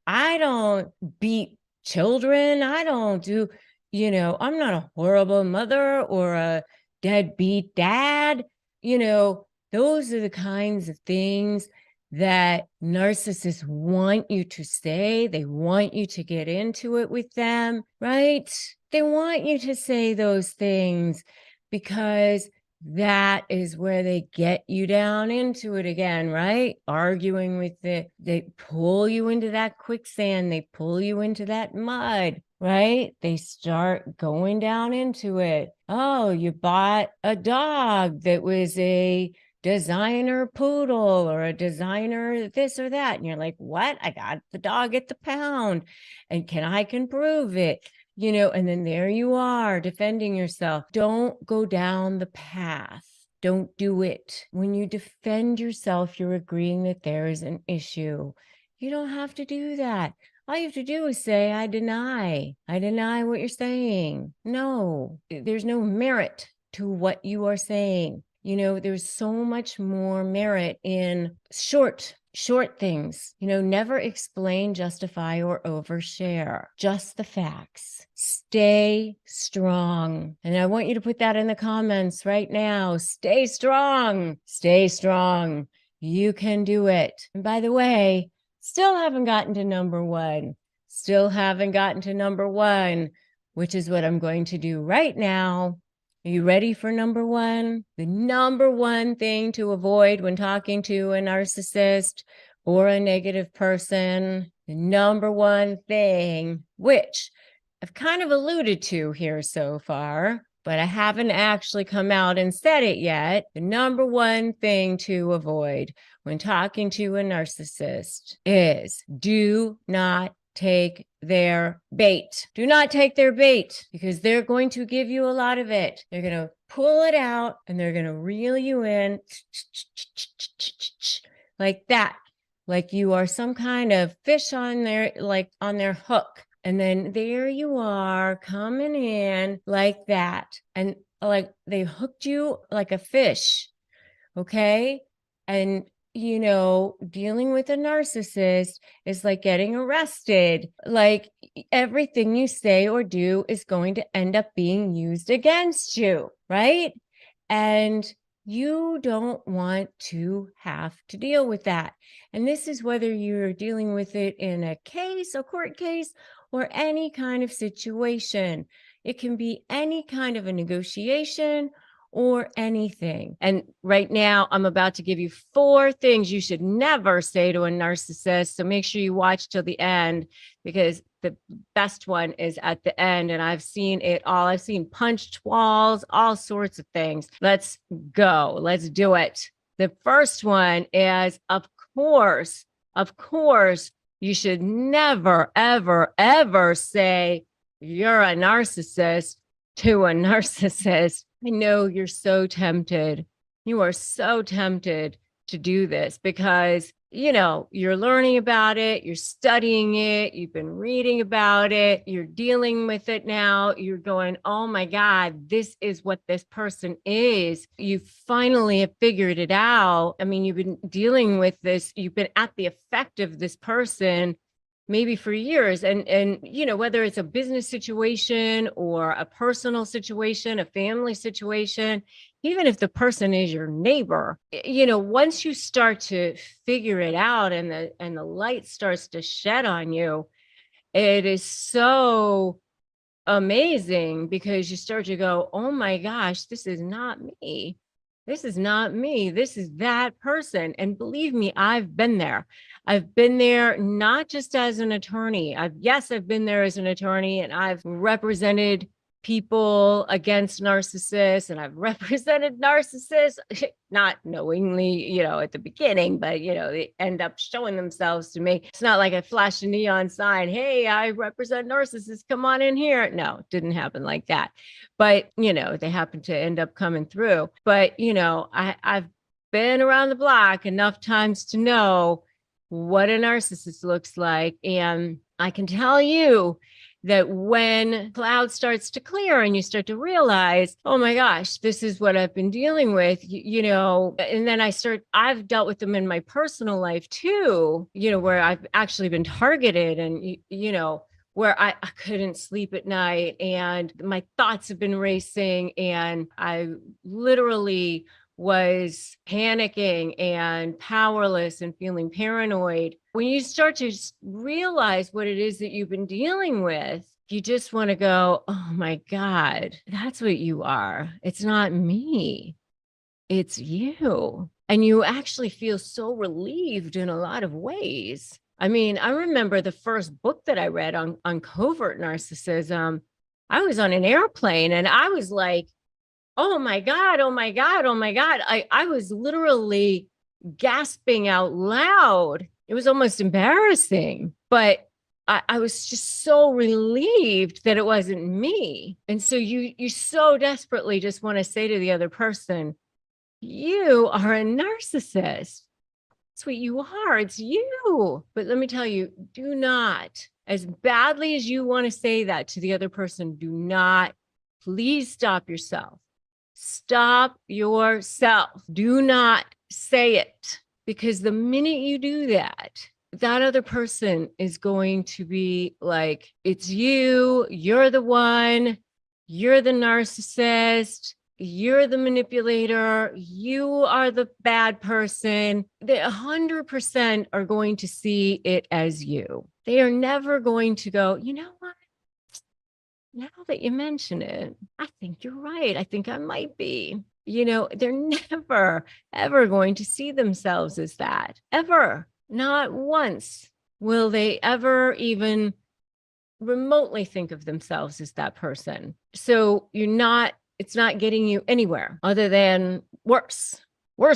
I don't beat children. I don't do, I'm not a horrible mother or a deadbeat dad. Those are the kinds of things that narcissists want you to say. They want you to get into it with them, right? They want you to say those things, because that is where they get you down into it again, right? Arguing with they pull you into that quicksand. They pull you into that mud, right? They start going down into it. Oh, you bought a dog that was a designer poodle or a designer this or that. And you're like, what? I got the dog at the pound, and I can prove it. And then there you are defending yourself. Don't go down the path. Don't do it. When you defend yourself, you're agreeing that there is an issue. You don't have to do that. All you have to do is say, I deny what you're saying. No, there's no merit to what you are saying. There's so much more merit in short things. Never explain, justify, or overshare. Just the facts. Stay strong. And I want you to put that in the comments right now. Stay strong. Stay strong. You can do it. And by the way, still haven't gotten to number 1. Still haven't gotten to number 1, which is what I'm going to do right now. Are you ready for number 1? The number 1 thing to avoid when talking to a narcissist or a negative person, the number 1 thing, which I've kind of alluded to here so far, but I haven't actually come out and said it yet. The number 1 thing to avoid when talking to a narcissist is do not take their bait. Do not take their bait, because they're going to give you a lot of it. They're going to pull it out and they're going to reel you in like that, like you are some kind of fish on their, like on their hook. And then there you are coming in like that. And like they hooked you like a fish. Okay. And, dealing with a narcissist is like getting arrested. Like everything you say or do is going to end up being used against you. Right. And you don't want to have to deal with that. And this is whether you're dealing with it in a case, a court case, or any kind of situation. It can be any kind of a negotiation or anything. And right now, I'm about to give you 4 things you should never say to a narcissist. So make sure you watch till the end, because the best one is at the end. And I've seen it all. I've seen punched walls, all sorts of things. Let's go. Let's do it. The first one is, of course, you should never, ever, ever say you're a narcissist to a narcissist. I know you're so tempted. You are so tempted to do this because, you're learning about it, you're studying it, you've been reading about it, you're dealing with it now. You're going, oh my God, this is what this person is. You finally have figured it out. I mean, you've been dealing with this, you've been at the effect of this person maybe for years. And whether it's a business situation or a personal situation, a family situation, even if the person is your neighbor, once you start to figure it out and the light starts to shed on you, it is so amazing, because you start to go, oh my gosh, this is not me. This is not me. This is that person. And believe me, I've been there. I've been there not just as an attorney. I've been there as an attorney, and I've represented people against narcissists, and I've represented narcissists, not knowingly, at the beginning, but, they end up showing themselves to me. It's not like I flashed a neon sign, hey, I represent narcissists, come on in here. No, it didn't happen like that. But, they happen to end up coming through. But, I've been around the block enough times to know what a narcissist looks like. And I can tell you that when cloud starts to clear and you start to realize, oh my gosh, this is what I've been dealing with, and then I've dealt with them in my personal life too, where I've actually been targeted, and, where I couldn't sleep at night and my thoughts have been racing, and I literally was panicking and powerless and feeling paranoid. When you start to realize what it is that you've been dealing with, you just want to go, oh my God, that's what you are. It's not me. It's you. And you actually feel so relieved in a lot of ways. I mean, I remember the first book that I read on covert narcissism. I was on an airplane and I was like, oh my God, oh my God, oh my God. I was literally gasping out loud. It was almost embarrassing, but I was just so relieved that it wasn't me. And so you so desperately just want to say to the other person, you are a narcissist. That's what you are. It's you. But let me tell you, do not, as badly as you want to say that to the other person, do not, please stop yourself. Stop yourself. Do not say it, because the minute you do that, that other person is going to be like, it's you, you're the one, you're the narcissist, you're the manipulator, you are the bad person. They 100% are going to see it as you. They are never going to go, you know what? Now that you mention it, I think you're right. I think I might be. They're never, ever going to see themselves as that. Ever. Not once will they ever even remotely think of themselves as that person. So it's not getting you anywhere other than worse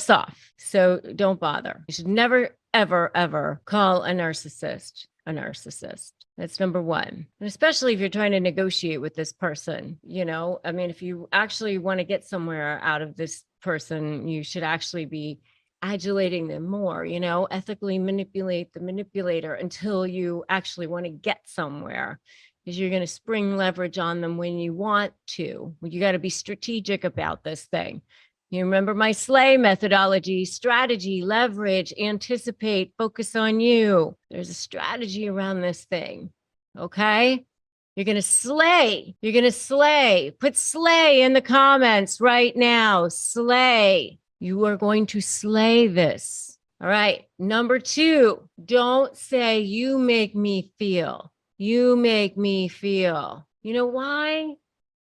off. So don't bother. You should never, ever, ever call a narcissist a narcissist. That's number one. And especially if you're trying to negotiate with this person, I mean, if you actually want to get somewhere out of this person, you should actually be adulating them more, ethically manipulate the manipulator until you actually want to get somewhere, because you're going to spring leverage on them when you want to. You got to be strategic about this thing. You remember my SLAY methodology: strategy, leverage, anticipate, focus on you. There's a strategy around this thing. Okay. You're going to slay. You're going to slay. Put slay in the comments right now. Slay. You are going to slay this. All right. Number two, don't say you make me feel. You make me feel. You know why?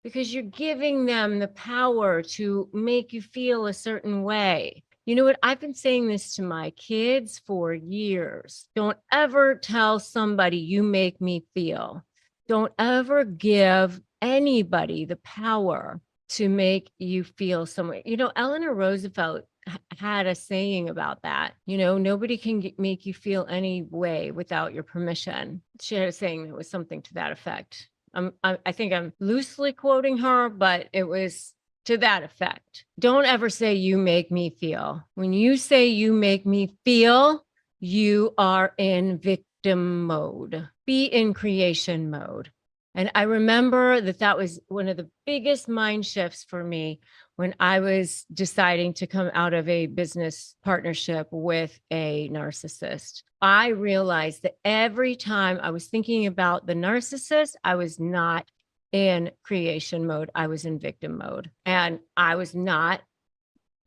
Because you're giving them the power to make you feel a certain way. You know what? I've been saying this to my kids for years. Don't ever tell somebody you make me feel. Don't ever give anybody the power to make you feel some way. Eleanor Roosevelt had a saying about that. Nobody can make you feel any way without your permission. She had a saying that was something to that effect. I think I'm loosely quoting her, but it was to that effect. Don't ever say you make me feel. When you say you make me feel, you are in victim mode. Be in creation mode. And I remember that was one of the biggest mind shifts for me when I was deciding to come out of a business partnership with a narcissist. I realized that every time I was thinking about the narcissist, I was not in creation mode. I was in victim mode. And I was not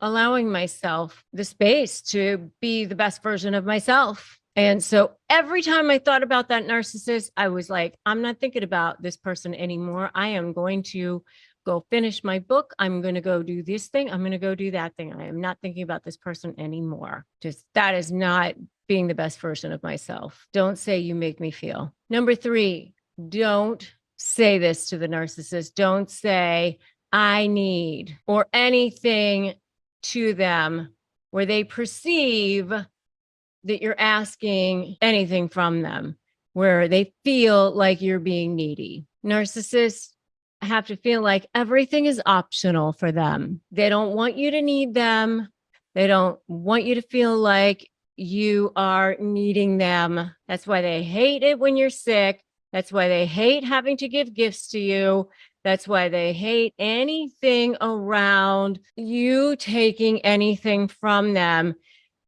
allowing myself the space to be the best version of myself. And so every time I thought about that narcissist, I was like, I'm not thinking about this person anymore. I am going to go finish my book. I'm going to go do this thing. I'm going to go do that thing. I am not thinking about this person anymore. That is not being the best version of myself. Don't say you make me feel. Number three, don't say this to the narcissist. Don't say I need or anything to them where they perceive that you're asking anything from them, where they feel like you're being needy. Narcissists have to feel like everything is optional for them. They don't want you to need them. They don't want you to feel like you are needing them. That's why they hate it when you're sick. That's why they hate having to give gifts to you. That's why they hate anything around you taking anything from them,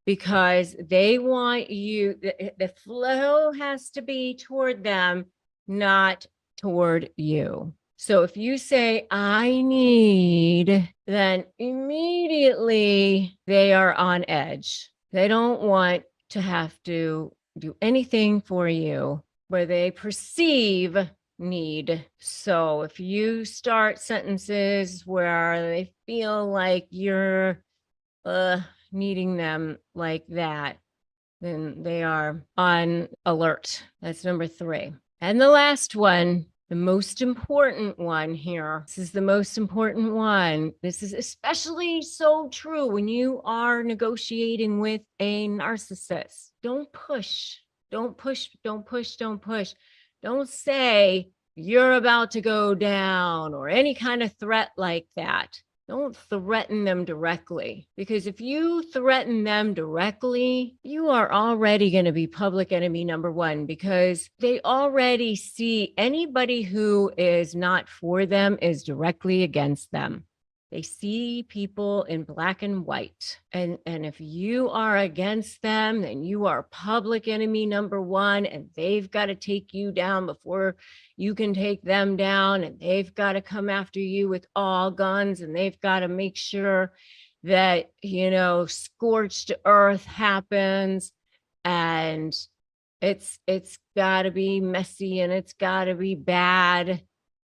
because they want you, the flow has to be toward them, not toward you. So if you say, I need, then immediately they are on edge. They don't want to have to do anything for you where they perceive need. So if you start sentences where they feel like you're needing them like that, then they are on alert. That's number three. And the last one, the most important one here. This is the most important one. This is especially so true when you are negotiating with a narcissist. Don't push. Don't push. Don't push. Don't push. Don't say you're about to go down or any kind of threat like that. Don't threaten them directly, because if you threaten them directly, you are already going to be public enemy number one, because they already see anybody who is not for them is directly against them. They see people in black and white. And if you are against them, then you are public enemy number one, and they've got to take you down before you can take them down. And they've got to come after you with all guns, and they've got to make sure that, scorched earth happens, and it's got to be messy, and it's got to be bad.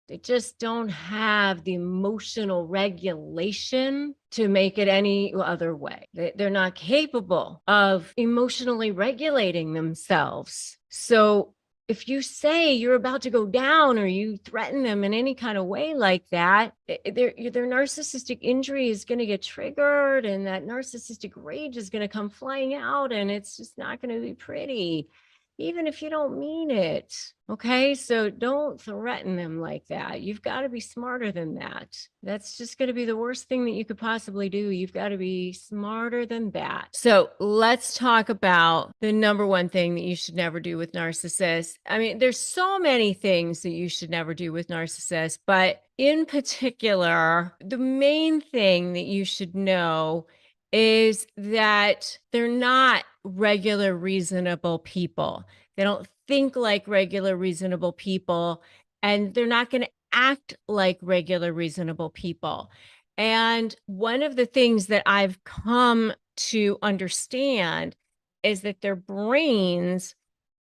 They just don't have the emotional regulation to make it any other way. They're not capable of emotionally regulating themselves. So if you say you're about to go down, or you threaten them in any kind of way like that, their narcissistic injury is going to get triggered, and that narcissistic rage is going to come flying out, and it's just not going to be pretty. even if you don't mean it. Okay. So don't threaten them like that. You've got to be smarter than that. That's just going to be the worst thing that you could possibly do. You've got to be smarter than that. So let's talk about the number one thing that you should never do with narcissists. I mean, there's so many things that you should never do with narcissists, but in particular, the main thing that you should know is that they're not regular, reasonable people. They don't think like regular, reasonable people, and they're not going to act like regular, reasonable people. And one of the things that I've come to understand is that their brains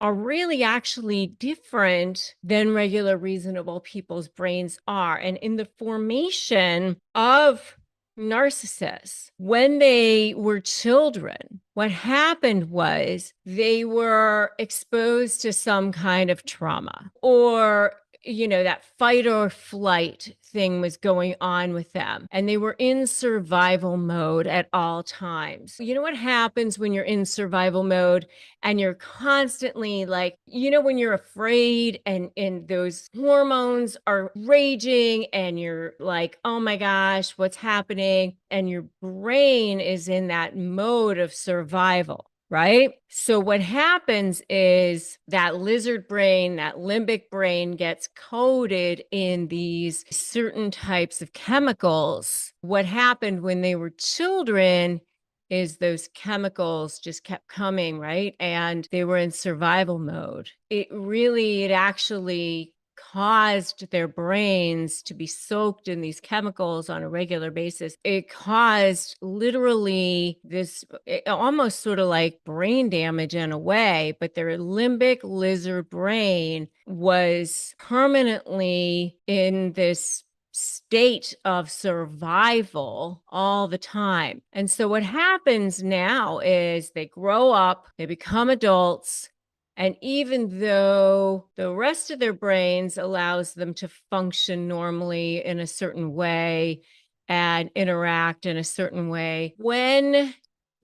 are really actually different than regular, reasonable people's brains are. And in the formation of narcissists, when they were children, what happened was they were exposed to some kind of trauma, or that fight or flight thing was going on with them, and they were in survival mode at all times. You know what happens when you're in survival mode and you're constantly like, when you're afraid and those hormones are raging and you're like, oh my gosh, what's happening? And your brain is in that mode of survival. Right? So what happens is that lizard brain, that limbic brain gets coded in these certain types of chemicals. What happened when they were children is those chemicals just kept coming, right? And they were in survival mode. It actually caused their brains to be soaked in these chemicals on a regular basis. It caused literally this almost sort of like brain damage in a way, but their limbic lizard brain was permanently in this state of survival all the time. And so what happens now is they grow up, they become adults, and even though the rest of their brains allows them to function normally in a certain way and interact in a certain way, when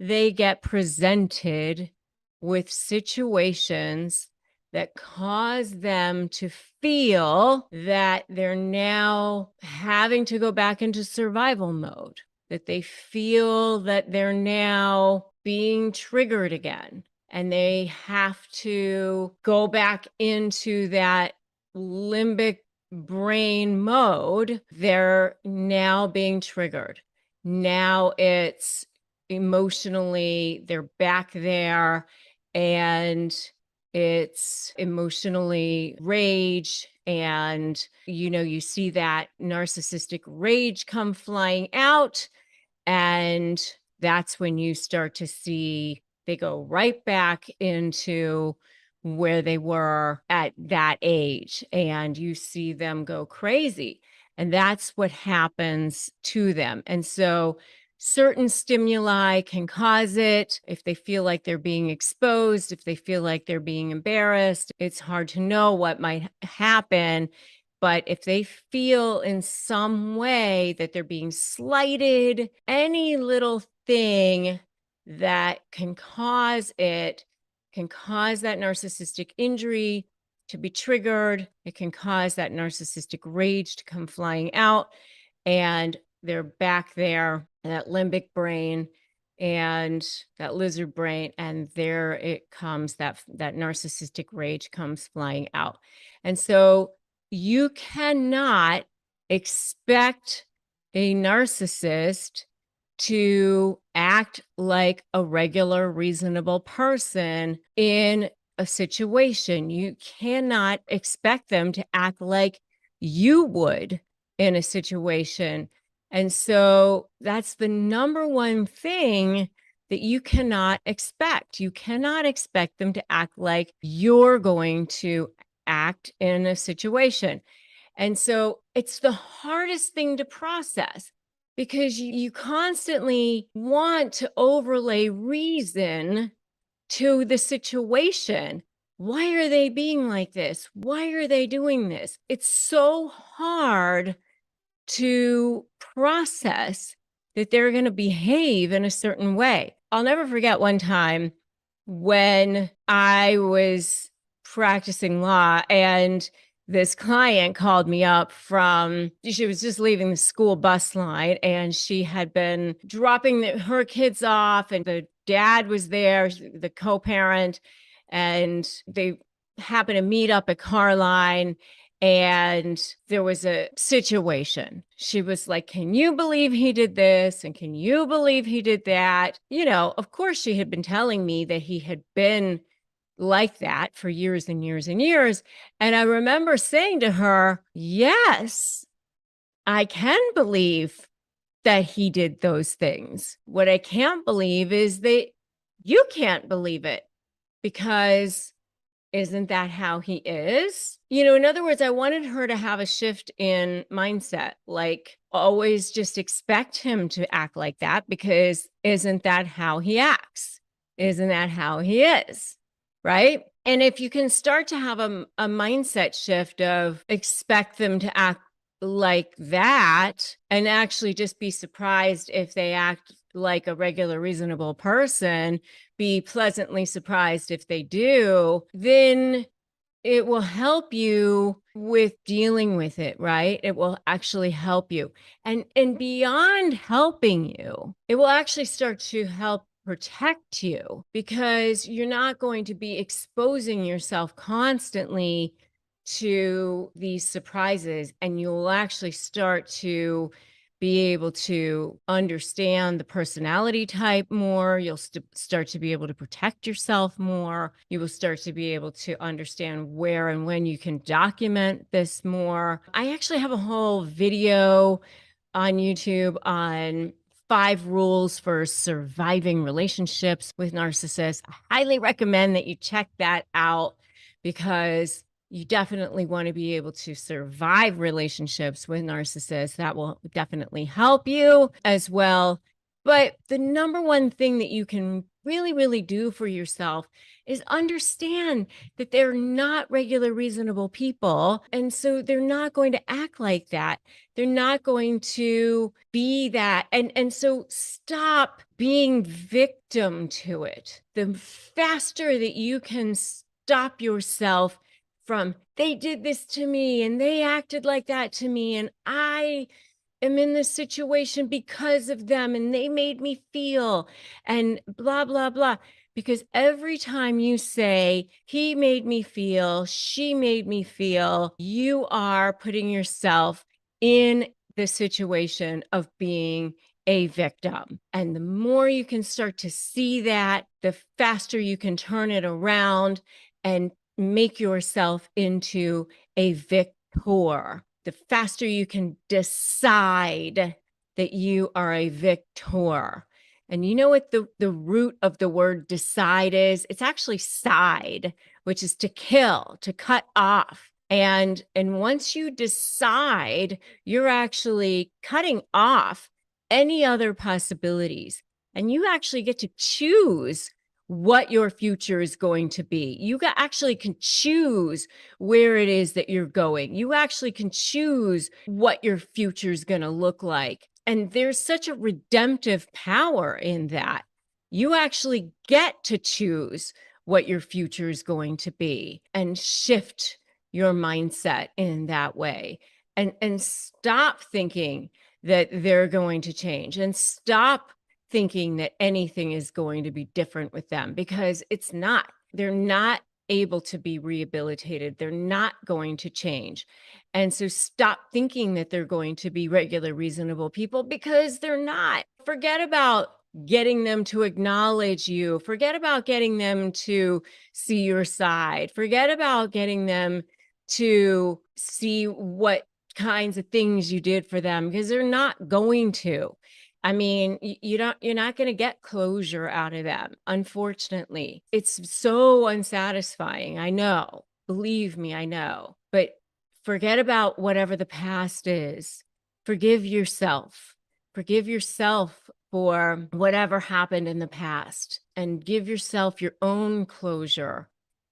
they get presented with situations that cause them to feel that they're now having to go back into survival mode, that they feel that they're now being triggered again, and they have to go back into that limbic brain mode, they're now being triggered. Now it's emotionally, they're back there, and it's emotionally rage. And, you see that narcissistic rage come flying out. And that's when you start to see they go right back into where they were at that age, and you see them go crazy. And that's what happens to them. And so certain stimuli can cause it. If they feel like they're being exposed, if they feel like they're being embarrassed, it's hard to know what might happen. But if they feel in some way that they're being slighted, any little thing that can cause that narcissistic injury to be triggered, it can cause that narcissistic rage to come flying out, and they're back there, that limbic brain and that lizard brain, and there it comes, that narcissistic rage comes flying out. And so you cannot expect a narcissist to act like a regular, reasonable person in a situation. You cannot expect them to act like you would in a situation. And so that's the number one thing that you cannot expect. You cannot expect them to act like you're going to act in a situation. And so it's the hardest thing to process, because you constantly want to overlay reason to the situation. Why are they being like this? Why are they doing this? It's so hard to process that they're going to behave in a certain way. I'll never forget one time when I was practicing law, and this client called me up she was just leaving the school bus line, and she had been dropping her kids off, and the dad was there, the co-parent, and they happened to meet up at Carline. And there was a situation. She was like, can you believe he did this? And can you believe he did that? Of course, she had been telling me that he had been like that for years and years and years. And I remember saying to her, yes, I can believe that he did those things. What I can't believe is that you can't believe it, because isn't that how he is? In other words, I wanted her to have a shift in mindset, like always just expect him to act like that, because isn't that how he acts? Isn't that how he is? Right? And if you can start to have a mindset shift of expect them to act like that, and actually just be surprised if they act like a regular, reasonable person, be pleasantly surprised if they do, then it will help you with dealing with it, right? It will actually help you. And beyond helping you, it will actually start to help protect you, because you're not going to be exposing yourself constantly to these surprises, and you'll actually start to be able to understand the personality type more. You'll start to be able to protect yourself more. You will start to be able to understand where and when you can document this more. I actually have a whole video on YouTube on 5 rules for surviving relationships with narcissists. I highly recommend that you check that out, because you definitely want to be able to survive relationships with narcissists. That will definitely help you as well. But the number one thing that you can really, really do for yourself is understand that they're not regular, reasonable people. And so they're not going to act like that. They're not going to be that. And so stop being victim to it. The faster that you can stop yourself from, they did this to me and they acted like that to me, and I am in this situation because of them, and they made me feel, and blah, blah, blah. Because every time you say, he made me feel, she made me feel, you are putting yourself in the situation of being a victim. And the more you can start to see that, the faster you can turn it around and make yourself into a victor. The faster you can decide that you are a victor. And you know what the root of the word decide is? It's actually side, which is to kill, to cut off. And once you decide, you're actually cutting off any other possibilities. And you actually get to choose what your future is going to be. You actually can choose where it is that you're going. You actually can choose what your future is going to look like. And there's such a redemptive power in that. You actually get to choose what your future is going to be and shift your mindset in that way. And stop thinking that they're going to change, and stop thinking that anything is going to be different with them, because it's not. They're not able to be rehabilitated. They're not going to change. And so stop thinking that they're going to be regular, reasonable people, because they're not. Forget about getting them to acknowledge you. Forget about getting them to see your side. Forget about getting them to see what kinds of things you did for them, because they're not going to. I mean, you're not going to get closure out of them. Unfortunately, it's so unsatisfying. I know, believe me, I know, but forget about whatever the past is. Forgive yourself for whatever happened in the past, and give yourself your own closure,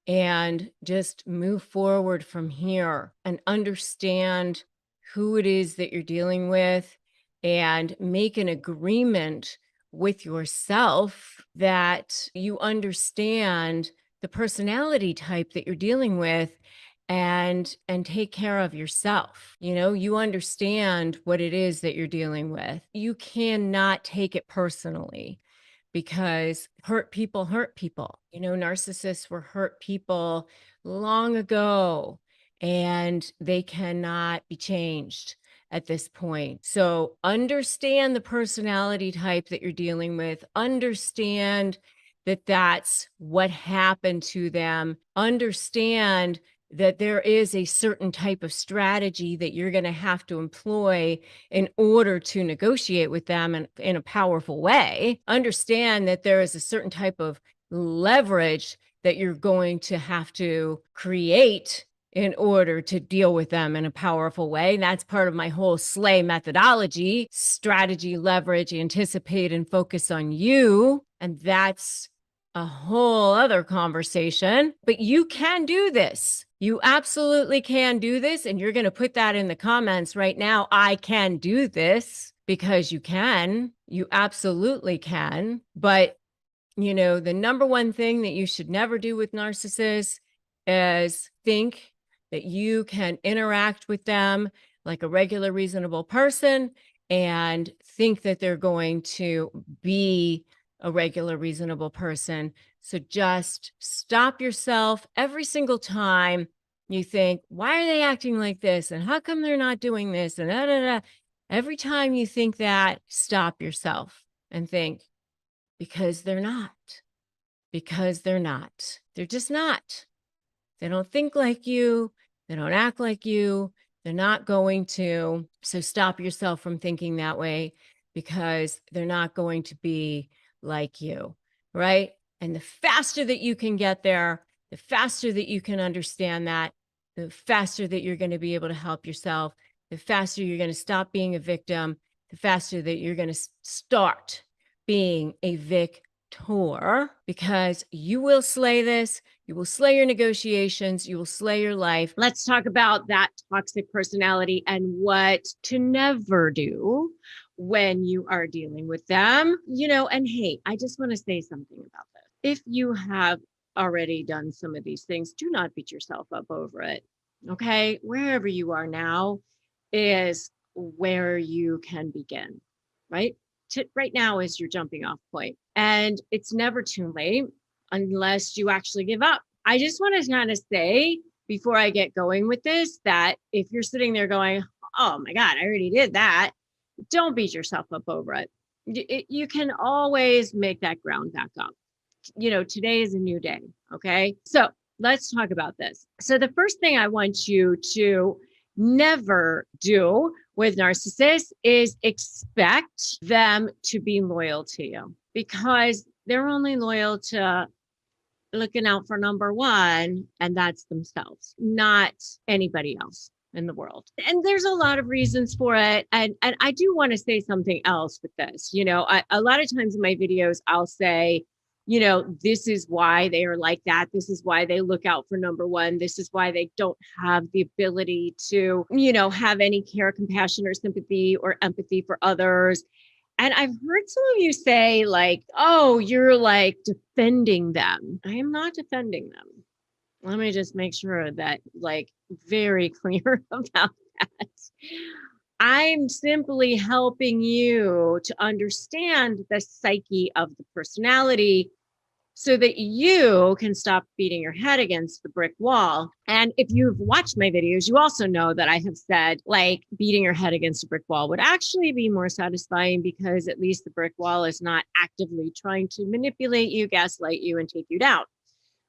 and just move forward from here and understand who it is that you're dealing with, and make an agreement with yourself, that you understand the personality type that you're dealing with, and take care of yourself. You understand what it is that you're dealing with. You cannot take it personally, because hurt people hurt people. Narcissists were hurt people long ago, and they cannot be changed at this point. So understand the personality type that you're dealing with. Understand that that's what happened to them. Understand that there is a certain type of strategy that you're going to have to employ in order to negotiate with them in a powerful way. Understand that there is a certain type of leverage that you're going to have to create in order to deal with them in a powerful way. And that's part of my whole SLAY methodology: strategy, leverage, anticipate, and focus on you. And that's a whole other conversation, but you can do this. You absolutely can do this. And you're going to put that in the comments right now. I can do this, because you can. You absolutely can. But the number one thing that you should never do with narcissists is think that you can interact with them like a regular, reasonable person, and think that they're going to be a regular, reasonable person. So just stop yourself every single time you think, why are they acting like this? And how come they're not doing this? And da, da, da. Every time you think that, stop yourself and think, because they're not. Because they're not. They're just not. They don't think like you. They don't act like you. They're not going to. So stop yourself from thinking that way, because they're not going to be like you, right? And the faster that you can get there, the faster that you can understand that, the faster that you're going to be able to help yourself, the faster you're going to stop being a victim, the faster that you're going to start being a victor, because you will slay this. You will slay your negotiations. You will slay your life. Let's talk about that toxic personality and what to never do when you are dealing with them. And hey, I just want to say something about this. If you have already done some of these things, do not beat yourself up over it. Okay? Wherever you are now is where you can begin, right? Right now is your jumping off point. And it's never too late unless you actually give up. I just want to kind of say, before I get going with this, that if you're sitting there going, oh my God, I already did that, don't beat yourself up over it. You can always make that ground back up. Today is a new day. Okay. So let's talk about this. So the first thing I want you to never do with narcissists is expect them to be loyal to you, because they're only loyal to looking out for number one, and that's themselves, not anybody else in the world. And there's a lot of reasons for it. And I do want to say something else with this. A lot of times in my videos, I'll say, this is why they are like that. This is why they look out for number one. This is why they don't have the ability to, have any care, compassion, or sympathy or empathy for others. And I've heard some of you say like, oh, you're like defending them. I am not defending them. Let me just make sure that very clear about that. I'm simply helping you to understand the psyche of the personality so that you can stop beating your head against the brick wall. And if you've watched my videos, you also know that I have said beating your head against a brick wall would actually be more satisfying, because at least the brick wall is not actively trying to manipulate you, gaslight you, and take you down,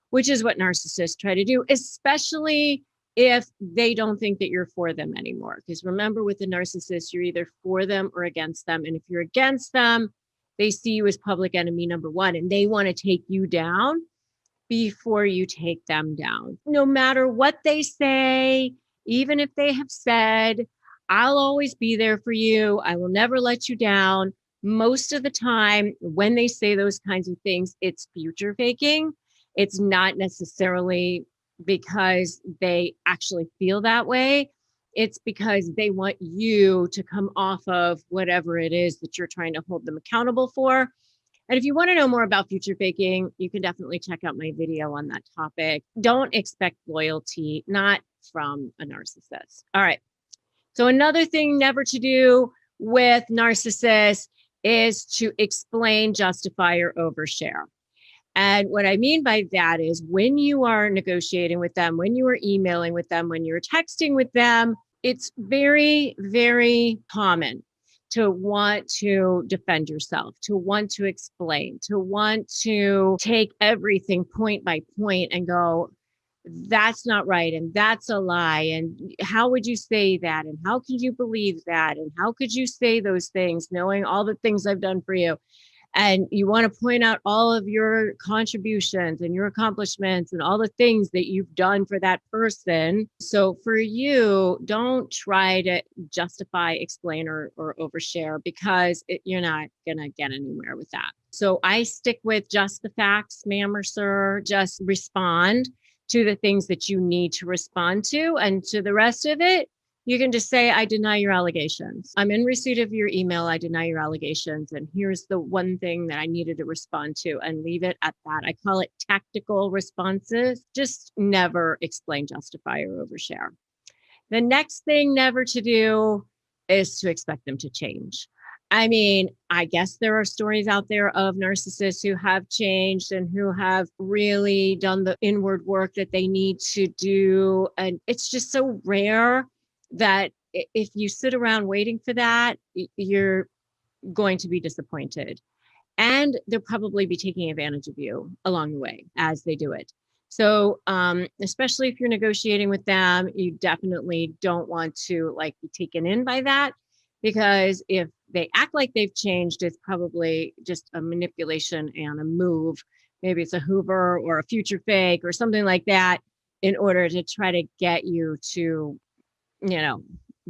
which is what narcissists try to do, especially if they don't think that you're for them anymore. Because remember, with the narcissist, you're either for them or against them. And if you're against them, they see you as public enemy number one, and they want to take you down before you take them down. No matter what they say, even if they have said, I'll always be there for you, I will never let you down. Most of the time, when they say those kinds of things, it's future faking. It's not necessarily because they actually feel that way. it's because they want you to come off of whatever it is that you're trying to hold them accountable for. And if you want to know more about future faking, you can definitely check out my video on that topic. Don't expect loyalty, not from a narcissist. All right. So another thing never to do with narcissists is to explain, justify, or overshare. And what I mean by that is when you are negotiating with them, when you are emailing with them, when you're texting with them, it's very, very common to want to defend yourself, to want to explain, to want to take everything point by point and go, that's not right. And that's a lie. And how would you say that? And how could you believe that? And how could you say those things knowing all the things I've done for you? And you want to point out all of your contributions and your accomplishments and all the things that you've done for that person. So for you, don't try to justify, explain, or overshare, because you're not going to get anywhere with that. So I stick with just the facts, ma'am or sir. Just respond to the things that you need to respond to. And to the rest of it, you can just say, I deny your allegations. I'm in receipt of your email. I deny your allegations. And here's the one thing that I needed to respond to, and leave it at that. I call it tactical responses. Just never explain, justify, or overshare. The next thing never to do is to expect them to change. I mean, I guess there are stories out there of narcissists who have changed and who have really done the inward work that they need to do. And it's just so rare that if you sit around waiting for that, you're going to be disappointed. And they'll probably be taking advantage of you along the way as they do it. So especially if you're negotiating with them, you definitely don't want to be taken in by that, because if they act like they've changed, it's probably just a manipulation and a move. Maybe it's a Hoover or a future fake or something like that, in order to try to get you to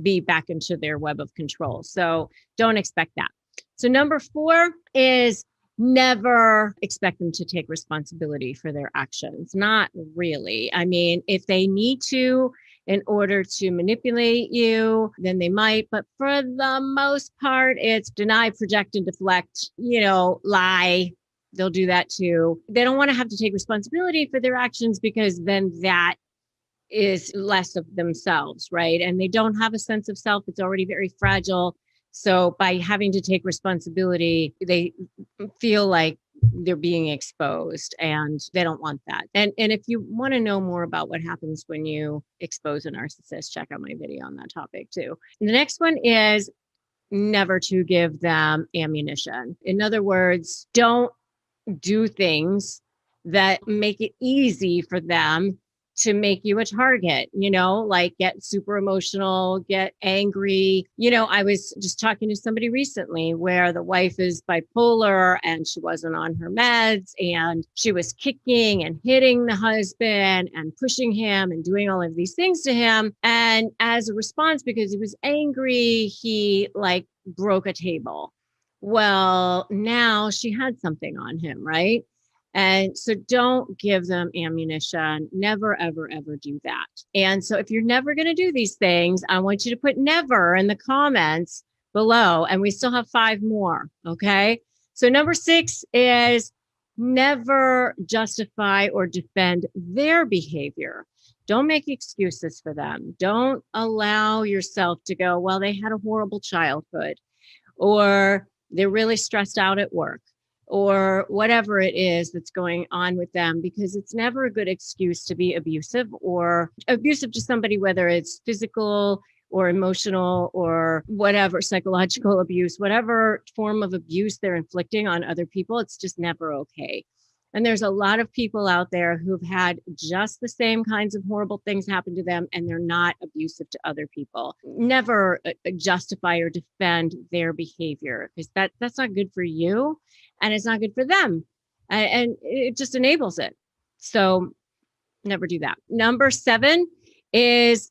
be back into their web of control. So don't expect that. So number 4 is never expect them to take responsibility for their actions. Not really. I mean, if they need to in order to manipulate you, then they might. But for the most part, it's deny, project, and deflect, lie. They'll do that too. They don't want to have to take responsibility for their actions, because then that is less of themselves, right? And they don't have a sense of self. It's already very fragile. So by having to take responsibility, they feel like they're being exposed, and they don't want that. And if you want to know more about what happens when you expose a narcissist, check out my video on that topic too. And the next one is never to give them ammunition. In other words, don't do things that make it easy for them to make you a target, like get super emotional, get angry. I was just talking to somebody recently where the wife is bipolar and she wasn't on her meds, and she was kicking and hitting the husband and pushing him and doing all of these things to him. And as a response, because he was angry, he broke a table. Well, now she had something on him, right? And so don't give them ammunition. Never, ever, ever do that. And so if you're never going to do these things, I want you to put never in the comments below. And we still have 5 more. Okay. So number 6 is never justify or defend their behavior. Don't make excuses for them. Don't allow yourself to go, well, they had a horrible childhood, or they're really stressed out at work, or whatever it is that's going on with them, because it's never a good excuse to be abusive to somebody, whether it's physical or emotional or whatever, psychological abuse, whatever form of abuse they're inflicting on other people. It's just never okay. And there's a lot of people out there who've had just the same kinds of horrible things happen to them, and they're not abusive to other people. Never justify or defend their behavior, because that's not good for you, and it's not good for them. And it just enables it. So never do that. Number 7 is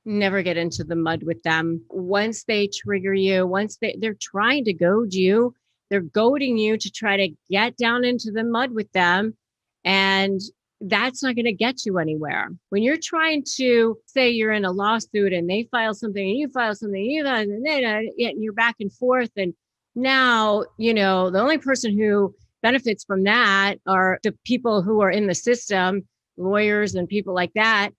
never get into the mud with them. Once they trigger you, once they're trying to goad you, they're goading you to try to get down into the mud with them. And that's not going to get you anywhere. When you're trying to say you're in a lawsuit and they file something and you file something, and you're back and forth. And now, the only person who benefits from that are the people who are in the system, lawyers and people like that.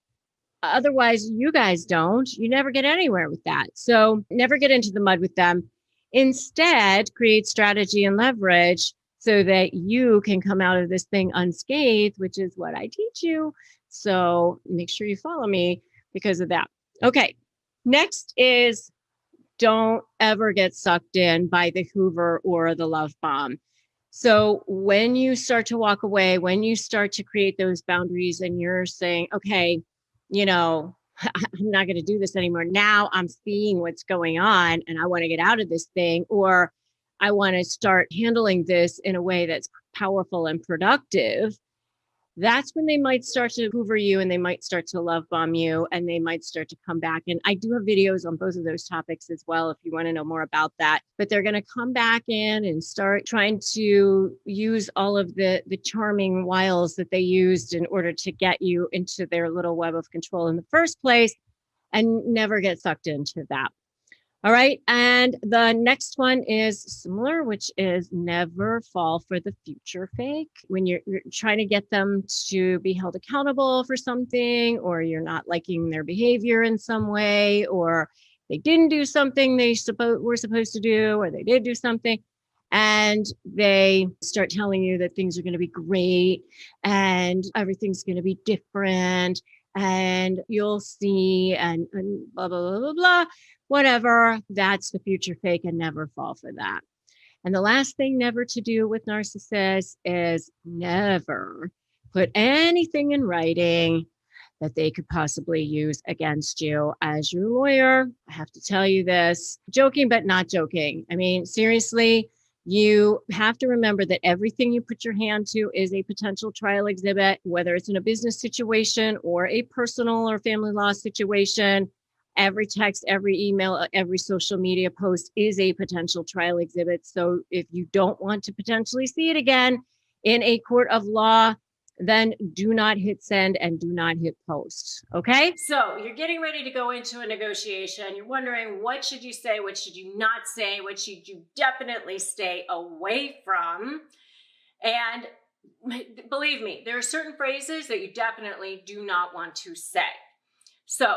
Otherwise, you guys don't. You never get anywhere with that. So never get into the mud with them. Instead, create strategy and leverage so that you can come out of this thing unscathed, which is what I teach you. So make sure you follow me because of that. Okay. Next is don't ever get sucked in by the Hoover or the love bomb. So when you start to walk away, when you start to create those boundaries and you're saying, okay, I'm not going to do this anymore. Now I'm seeing what's going on and I want to get out of this thing, or I want to start handling this in a way that's powerful and productive. That's when they might start to hoover you and they might start to love bomb you and they might start to come back. And I do have videos on both of those topics as well, if you want to know more about that. But they're going to come back in and start trying to use all of the charming wiles that they used in order to get you into their little web of control in the first place, and never get sucked into that. All right. And the next one is similar, which is never fall for the future fake. When you're trying to get them to be held accountable for something, or you're not liking their behavior in some way, or they didn't do something they were supposed to do, or they did do something, and they start telling you that things are going to be great and everything's going to be different and you'll see and blah, blah, blah, blah, blah. Whatever, that's the future fake, and never fall for that. And the last thing never to do with narcissists is never put anything in writing that they could possibly use against you as your lawyer. I have to tell you this, joking, but not joking. I mean, seriously, you have to remember that everything you put your hand to is a potential trial exhibit, whether it's in a business situation or a personal or family law situation. Every text, every email, every social media post is a potential trial exhibit. So if you don't want to potentially see it again in a court of law, then do not hit send and do not hit post. Okay. So you're getting ready to go into a negotiation. You're wondering, what should you say? What should you not say? What should you definitely stay away from? And believe me, there are certain phrases that you definitely do not want to say. So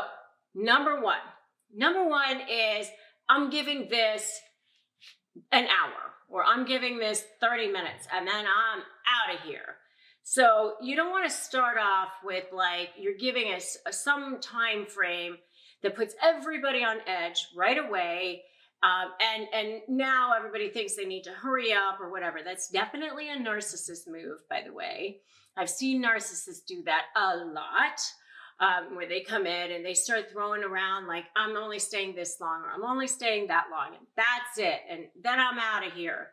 Number one is, I'm giving this an hour, or I'm giving this 30 minutes, and then I'm out of here. So you don't want to start off with like, you're giving us some time frame that puts everybody on edge right away. And now everybody thinks they need to hurry up or whatever. That's definitely a narcissist move, by the way. I've seen narcissists do that a lot. Where they come in and they start throwing around like, I'm only staying this long, or I'm only staying that long, and that's it, and then I'm out of here.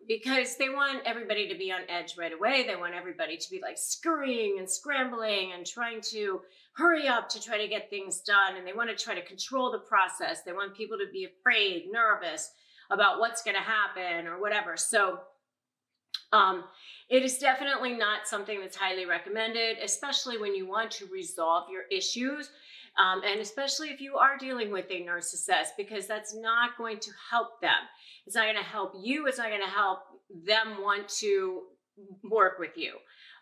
Because they want everybody to be on edge right away. They want everybody to be like scurrying and scrambling and trying to hurry up to try to get things done. And they want to try to control the process. They want people to be afraid, nervous about what's going to happen or whatever. So it is definitely not something that's highly recommended, especially when you want to resolve your issues. And especially if you are dealing with a narcissist, because that's not going to help them. It's not going to help you. It's not going to help them want to work with you.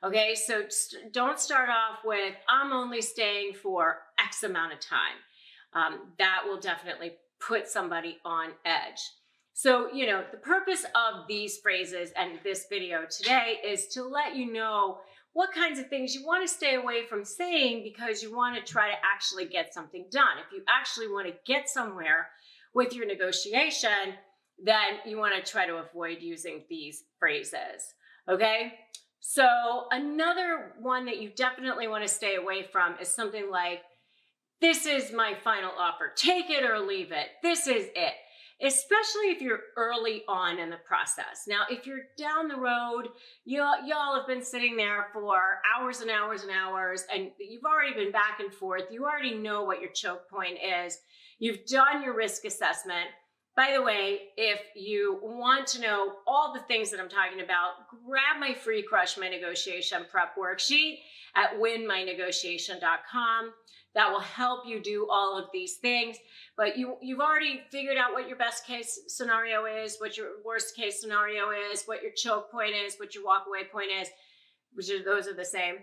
Okay, so don't start off with, I'm only staying for X amount of time. That will definitely put somebody on edge. So, the purpose of these phrases and this video today is to let you know what kinds of things you want to stay away from saying, because you want to try to actually get something done. If you actually want to get somewhere with your negotiation, then you want to try to avoid using these phrases. Okay? So another one that you definitely want to stay away from is something like, this is my final offer. Take it or leave it. This is it. Especially if you're early on in the process. Now, if you're down the road, y'all have been sitting there for hours and hours and hours, and you've already been back and forth. You already know what your choke point is. You've done your risk assessment, By the way, if you want to know all the things that I'm talking about, grab my free Crush My Negotiation prep worksheet at winmynegotiation.com. That will help you do all of these things. But you've already figured out what your best case scenario is, what your worst case scenario is, what your choke point is, what your walk away point is, those are the same.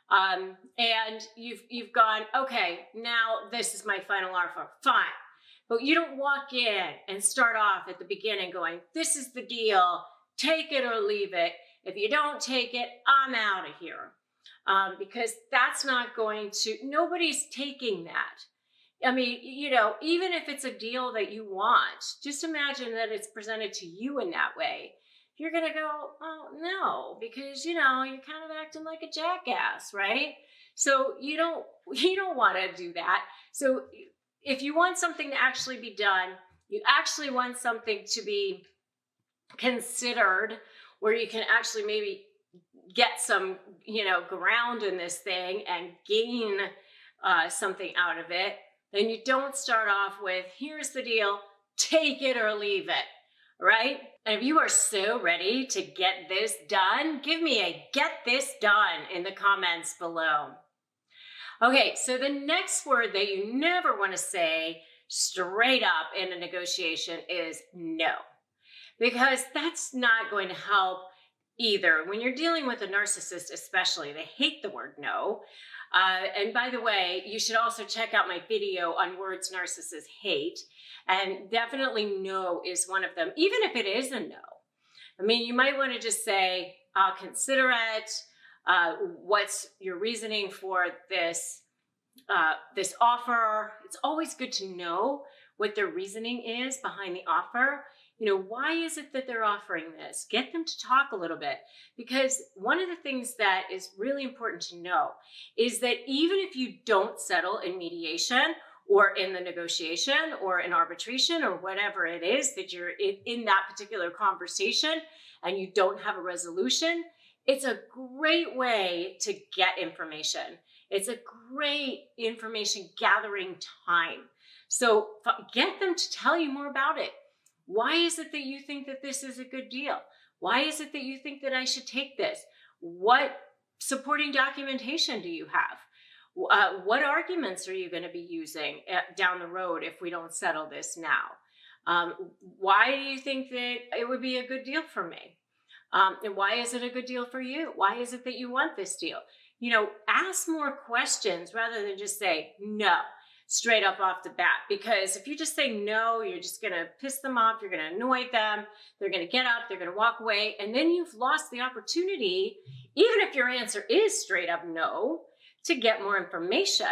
And you've gone, okay, now this is my final offer. Fine. But you don't walk in and start off at the beginning going, this is the deal, take it or leave it. If you don't take it, I'm out of here. Because that's not going to, nobody's taking that. I mean, even if it's a deal that you want, just imagine that it's presented to you in that way. You're going to go, oh, no, because, you're kind of acting like a jackass, right? So you don't want to do that. So if you want something to actually be done, you actually want something to be considered where you can actually maybe get some, ground in this thing and gain something out of it, then you don't start off with, here's the deal, take it or leave it, right? And if you are so ready to get this done, give me a get this done in the comments below. Okay, so the next word that you never want to say straight up in a negotiation is no, because that's not going to help either. When you're dealing with a narcissist, especially, they hate the word no. And by the way, you should also check out my video on words narcissists hate. And definitely no is one of them, even if it is a no. I mean, you might want to just say, I'll consider it. What's your reasoning for this offer? It's always good to know what their reasoning is behind the offer. Why is it that they're offering this? Get them to talk a little bit, because one of the things that is really important to know is that even if you don't settle in mediation or in the negotiation or in arbitration or whatever it is that you're in that particular conversation and you don't have a resolution, it's a great way to get information. It's a great information gathering time. So get them to tell you more about it. Why is it that you think that this is a good deal? Why is it that you think that I should take this? What supporting documentation do you have? What arguments are you going to be using down the road if we don't settle this now? Why do you think that it would be a good deal for me? And why is it a good deal for you? Why is it that you want this deal? Ask more questions rather than just say no straight up off the bat. Because if you just say no, you're just going to piss them off. You're going to annoy them. They're going to get up. They're going to walk away. And then you've lost the opportunity, even if your answer is straight up no, to get more information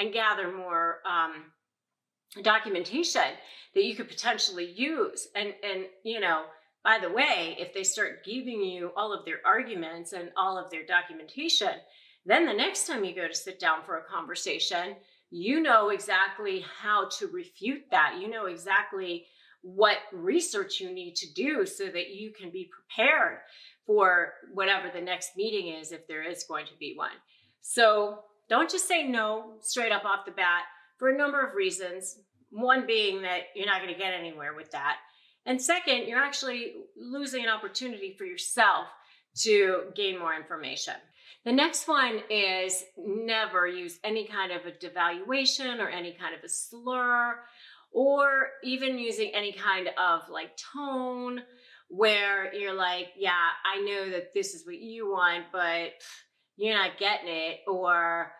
and gather more documentation that you could potentially use. And by the way, if they start giving you all of their arguments and all of their documentation, then the next time you go to sit down for a conversation, you know exactly how to refute that. You know exactly what research you need to do so that you can be prepared for whatever the next meeting is, if there is going to be one. So don't just say no straight up off the bat for a number of reasons. One being that you're not going to get anywhere with that. And second, you're actually losing an opportunity for yourself to gain more information. The next one is never use any kind of a devaluation or any kind of a slur, or even using any kind of tone where you're like, yeah, I know that this is what you want, but you're not getting it, or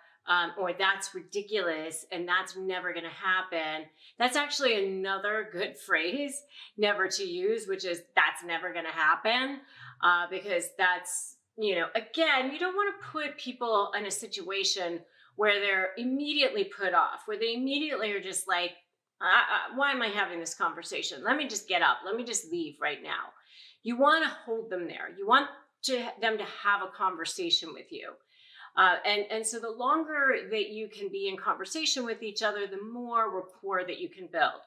that's ridiculous and that's never going to happen. That's actually another good phrase never to use, which is that's never going to happen, because that's, again, you don't want to put people in a situation where they're immediately put off, where they immediately are just like, why am I having this conversation? Let me just get up. Let me just leave right now. You want to hold them there. You want them to have a conversation with you. And so the longer that you can be in conversation with each other, the more rapport that you can build.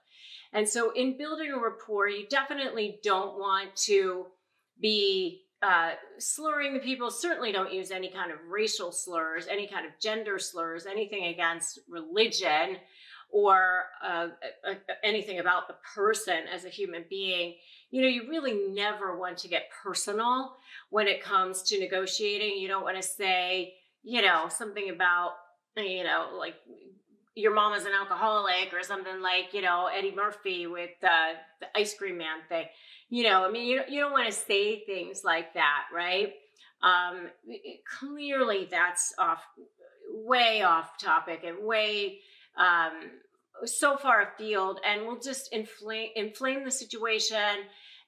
And so in building a rapport, you definitely don't want to be slurring the people. Certainly don't use any kind of racial slurs, any kind of gender slurs, anything against religion or anything about the person as a human being, you really never want to get personal when it comes to negotiating. You don't want to say, something about, like your mom is an alcoholic or something like, Eddie Murphy with the ice cream man thing. You don't want to say things like that, right? Clearly that's way off topic and way so far afield, and will just inflame the situation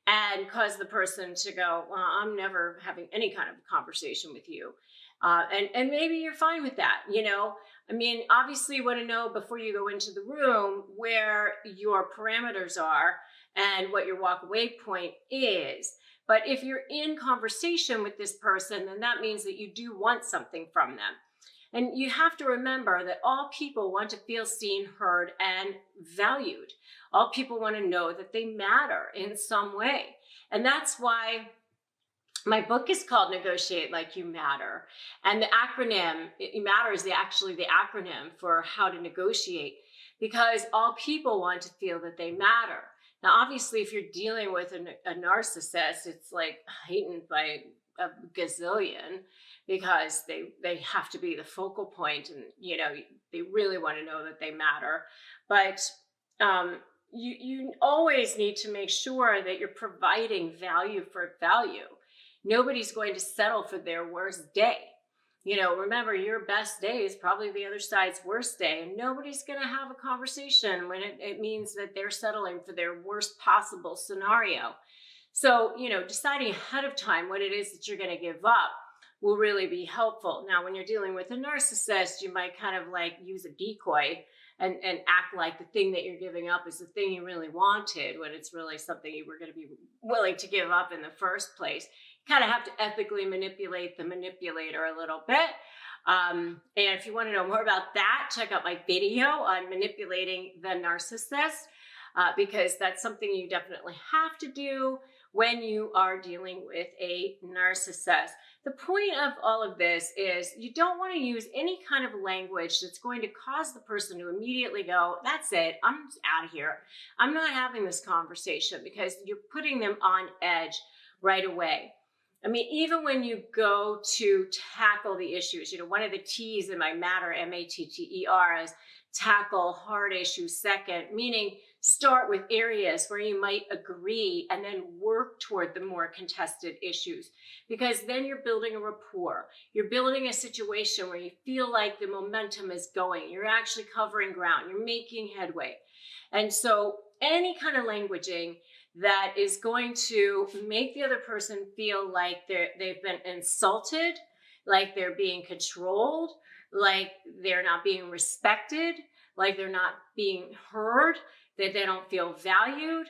and cause the person to go, well, I'm never having any kind of conversation with you. And maybe you're fine with that. Obviously you want to know before you go into the room where your parameters are and what your walk away point is. But if you're in conversation with this person, then that means that you do want something from them. And you have to remember that all people want to feel seen, heard, and valued. All people want to know that they matter in some way. And that's why my book is called Negotiate Like You Matter. And the acronym, MATTER is actually the acronym for how to negotiate, because all people want to feel that they matter. Now, obviously, if you're dealing with a narcissist, it's like heightened by a gazillion, because they have to be the focal point, and they really want to know that they matter. But you always need to make sure that you're providing value for value. Nobody's going to settle for their worst day. Remember, your best day is probably the other side's worst day, and nobody's going to have a conversation when it means that they're settling for their worst possible scenario. So, deciding ahead of time what it is that you're going to give up will really be helpful. Now, when you're dealing with a narcissist, you might kind of like use a decoy and act like the thing that you're giving up is the thing you really wanted, when it's really something you were going to be willing to give up in the first place. You kind of have to ethically manipulate the manipulator a little bit. And if you want to know more about that, check out my video on manipulating the narcissist, because that's something you definitely have to do when you are dealing with a narcissist. The point of all of this is you don't want to use any kind of language that's going to cause the person to immediately go, that's it, I'm out of here. I'm not having this conversation, because you're putting them on edge right away. Even when you go to tackle the issues, one of the T's in my MATTER, M-A-T-T-E-R, is tackle hard issues second, meaning start with areas where you might agree and then work toward the more contested issues, because then you're building a rapport. You're building a situation where you feel like the momentum is going. You're actually covering ground. You're making headway. And so any kind of languaging that is going to make the other person feel like they've been insulted, like they're being controlled, like they're not being respected, like they're not being heard, that they don't feel valued,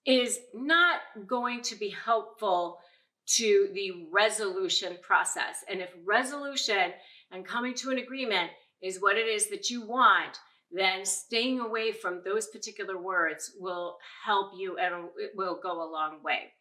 is not going to be helpful to the resolution process. And if resolution and coming to an agreement is what it is that you want, then staying away from those particular words will help you, and it will go a long way.